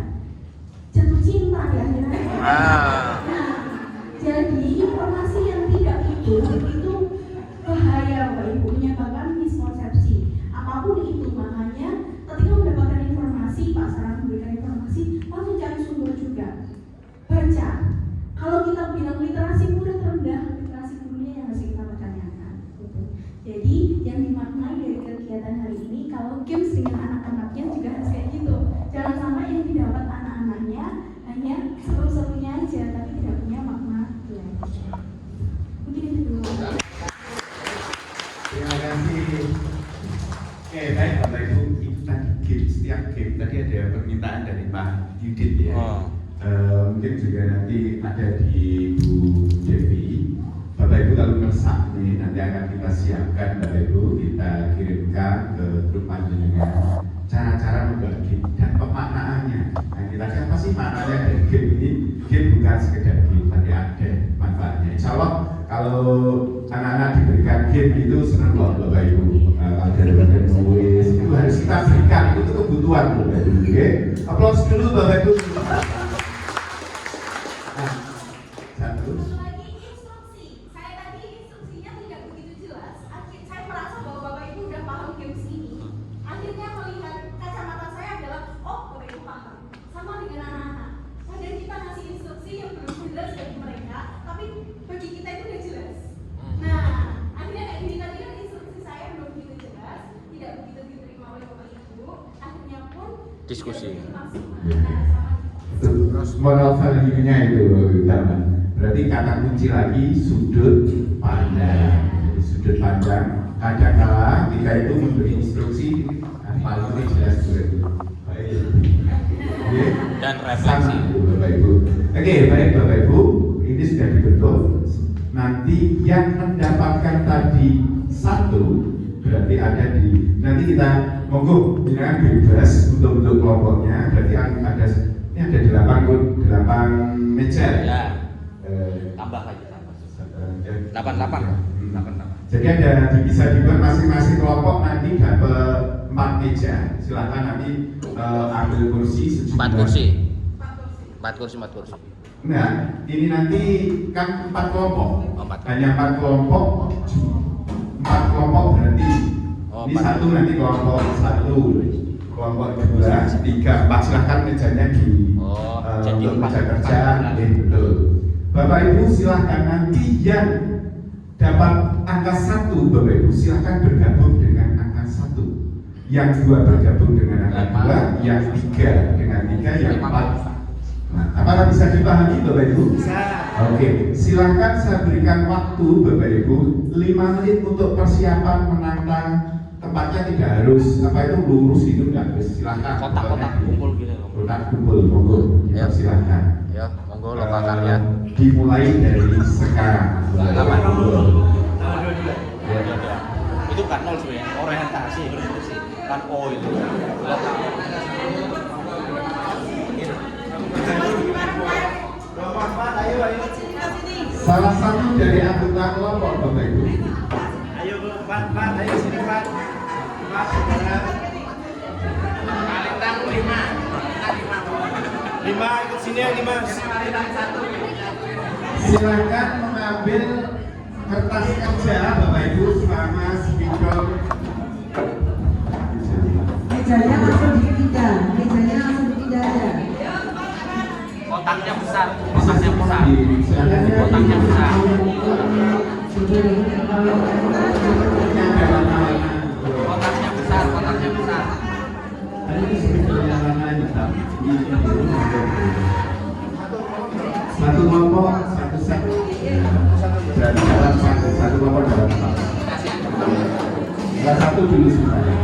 jatuh cinta di akhirnya. Nah, jadi informasi yang tidak itu bahaya Bapak Ibu, menyebabkan miskonsepsi. Apapun itu, makanya ketika mendapatkan informasi, Pak Sarah memberikan informasi, langsung cari sumber juga. Baca. Kalau kita bilang literasi murid rendah, literasi gurunya yang harus kita pertanyakan. Gitu. Jadi yang dimaknai dari kegiatan hari ini, kalau games dengan anak-anaknya juga harus kayak gitu. Jangan sampai yang didapat anak-anaknya hanya seru-serunya aja, tapi tidak punya makna belajar. Mungkin itu dulu.
Terima kasih. Oke, baik Bapak Ibu, itu tadi game, setiap game tadi ada permintaan dari Pak Yudit ya. Mungkin juga nanti ada di Bu Devi. Bapak Ibu kalau meresap nih, nanti akan kita siapkan Bapak Ibu, kita kirimkan ke grup panjenengan cara-cara membuat game dan pemaknaannya. Nah, kita lihat apa sih maknanya dari game ini? Game bukan sekedar game, tapi ada manfaatnya. Insya Allah kalau anak-anak diberikan game itu senang loh Bapak Ibu. Kalau dari menulis itu harus kita berikan, itu kebutuhan Bapak Ibu. Oke, aplaus dulu Bapak Ibu. Nah, satu.
Lagi instruksi, saya tadi instruksinya tidak begitu jelas. Saya merasa bahwa Bapak Ibu udah paham games ini. Akhirnya melihat kacamata saya adalah, oh Bapak Ibu paham. Sama dengan anak-anak. Kadang kita ngasih instruksi yang belum jelas bagi mereka, tapi bagi kita itu udah jelas. Nah, akhirnya kayak gini tadi kan instruksi saya belum begitu jelas, tidak begitu diterima oleh Bapak Ibu. Akhirnya pun
Diskusi.
Terus moral value-nya itu utama. Berarti kata kunci lagi sudut pandang. Jadi sudut pandang. Kadang-kala kita itu memberi instruksi paling jelas itu. Baik. Oke.
Dan refleksi.
Bapak Ibu. Oke, baik Bapak Ibu. Ini sudah dibentuk. Nanti yang mendapatkan tadi satu berarti ada di nanti kita monggo dengan bebas untuk bentuk kelompoknya. Berarti ada ini ada 8 meja
Ya. Tambah lagi tambah. 88.
Jadi ada bisa dibuat masing-masing kelompok nanti dapat 4 meja. Silakan nanti ambil kursi sejumlah
4 kursi. 4 kursi.
Nah, ini nanti kan 4 kelompok.
Oh, 4
Hanya 4 kelompok. 4 kelompok berarti
Oh,
ini
4.
satu nanti kelompok 1, kelompok 2, 3, 4 silahkan mejanya di
jadi
untuk
4
meja kerja. Betul. Bapak Ibu silahkan nanti yang dapat angka 1 Bapak Ibu silahkan bergabung dengan angka 1. Yang 2 bergabung dengan angka 2, yang 3 dengan 3, yang 4. Nah, apakah bisa dipahami Bapak Ibu? Bisa. Oke, silahkan saya berikan waktu Bapak Ibu 5 menit untuk persiapan menantang. Tempatnya tidak harus apa itu lurus gitu, enggak harus. Silahkan.
Kotak-kotak kumpul gitu.
Kotak kumpul, monggo.
Ya.
Silahkan.
Ya, monggo lokal karya.
Dimulai dari sekarang.
Apa?
Monggo.
Ya. Itu kan 0 sebenarnya, orientasi kan O itu. Lokal.
Salah satu dari anggota kelompok Bapak Ibu.
Ayo Pak, ayo sini Pak. Pak, Palintang 5. 5 ikut sini ya 5.
Silakan mengambil kertas kerja Bapak Ibu sama spidol.
Mejanya langsung dipindah aja.
Kotaknya besar, kotaknya besar.
Silakan ya.
Kotaknya besar.
Ini ada warna-warna.
Kotaknya besar, kotaknya besar.
Tadi itu spidolnya warna hitam. Satu kelompok, satu set. Dan dalam satu kelompok dalam satu. Salah satu dulu sebenarnya.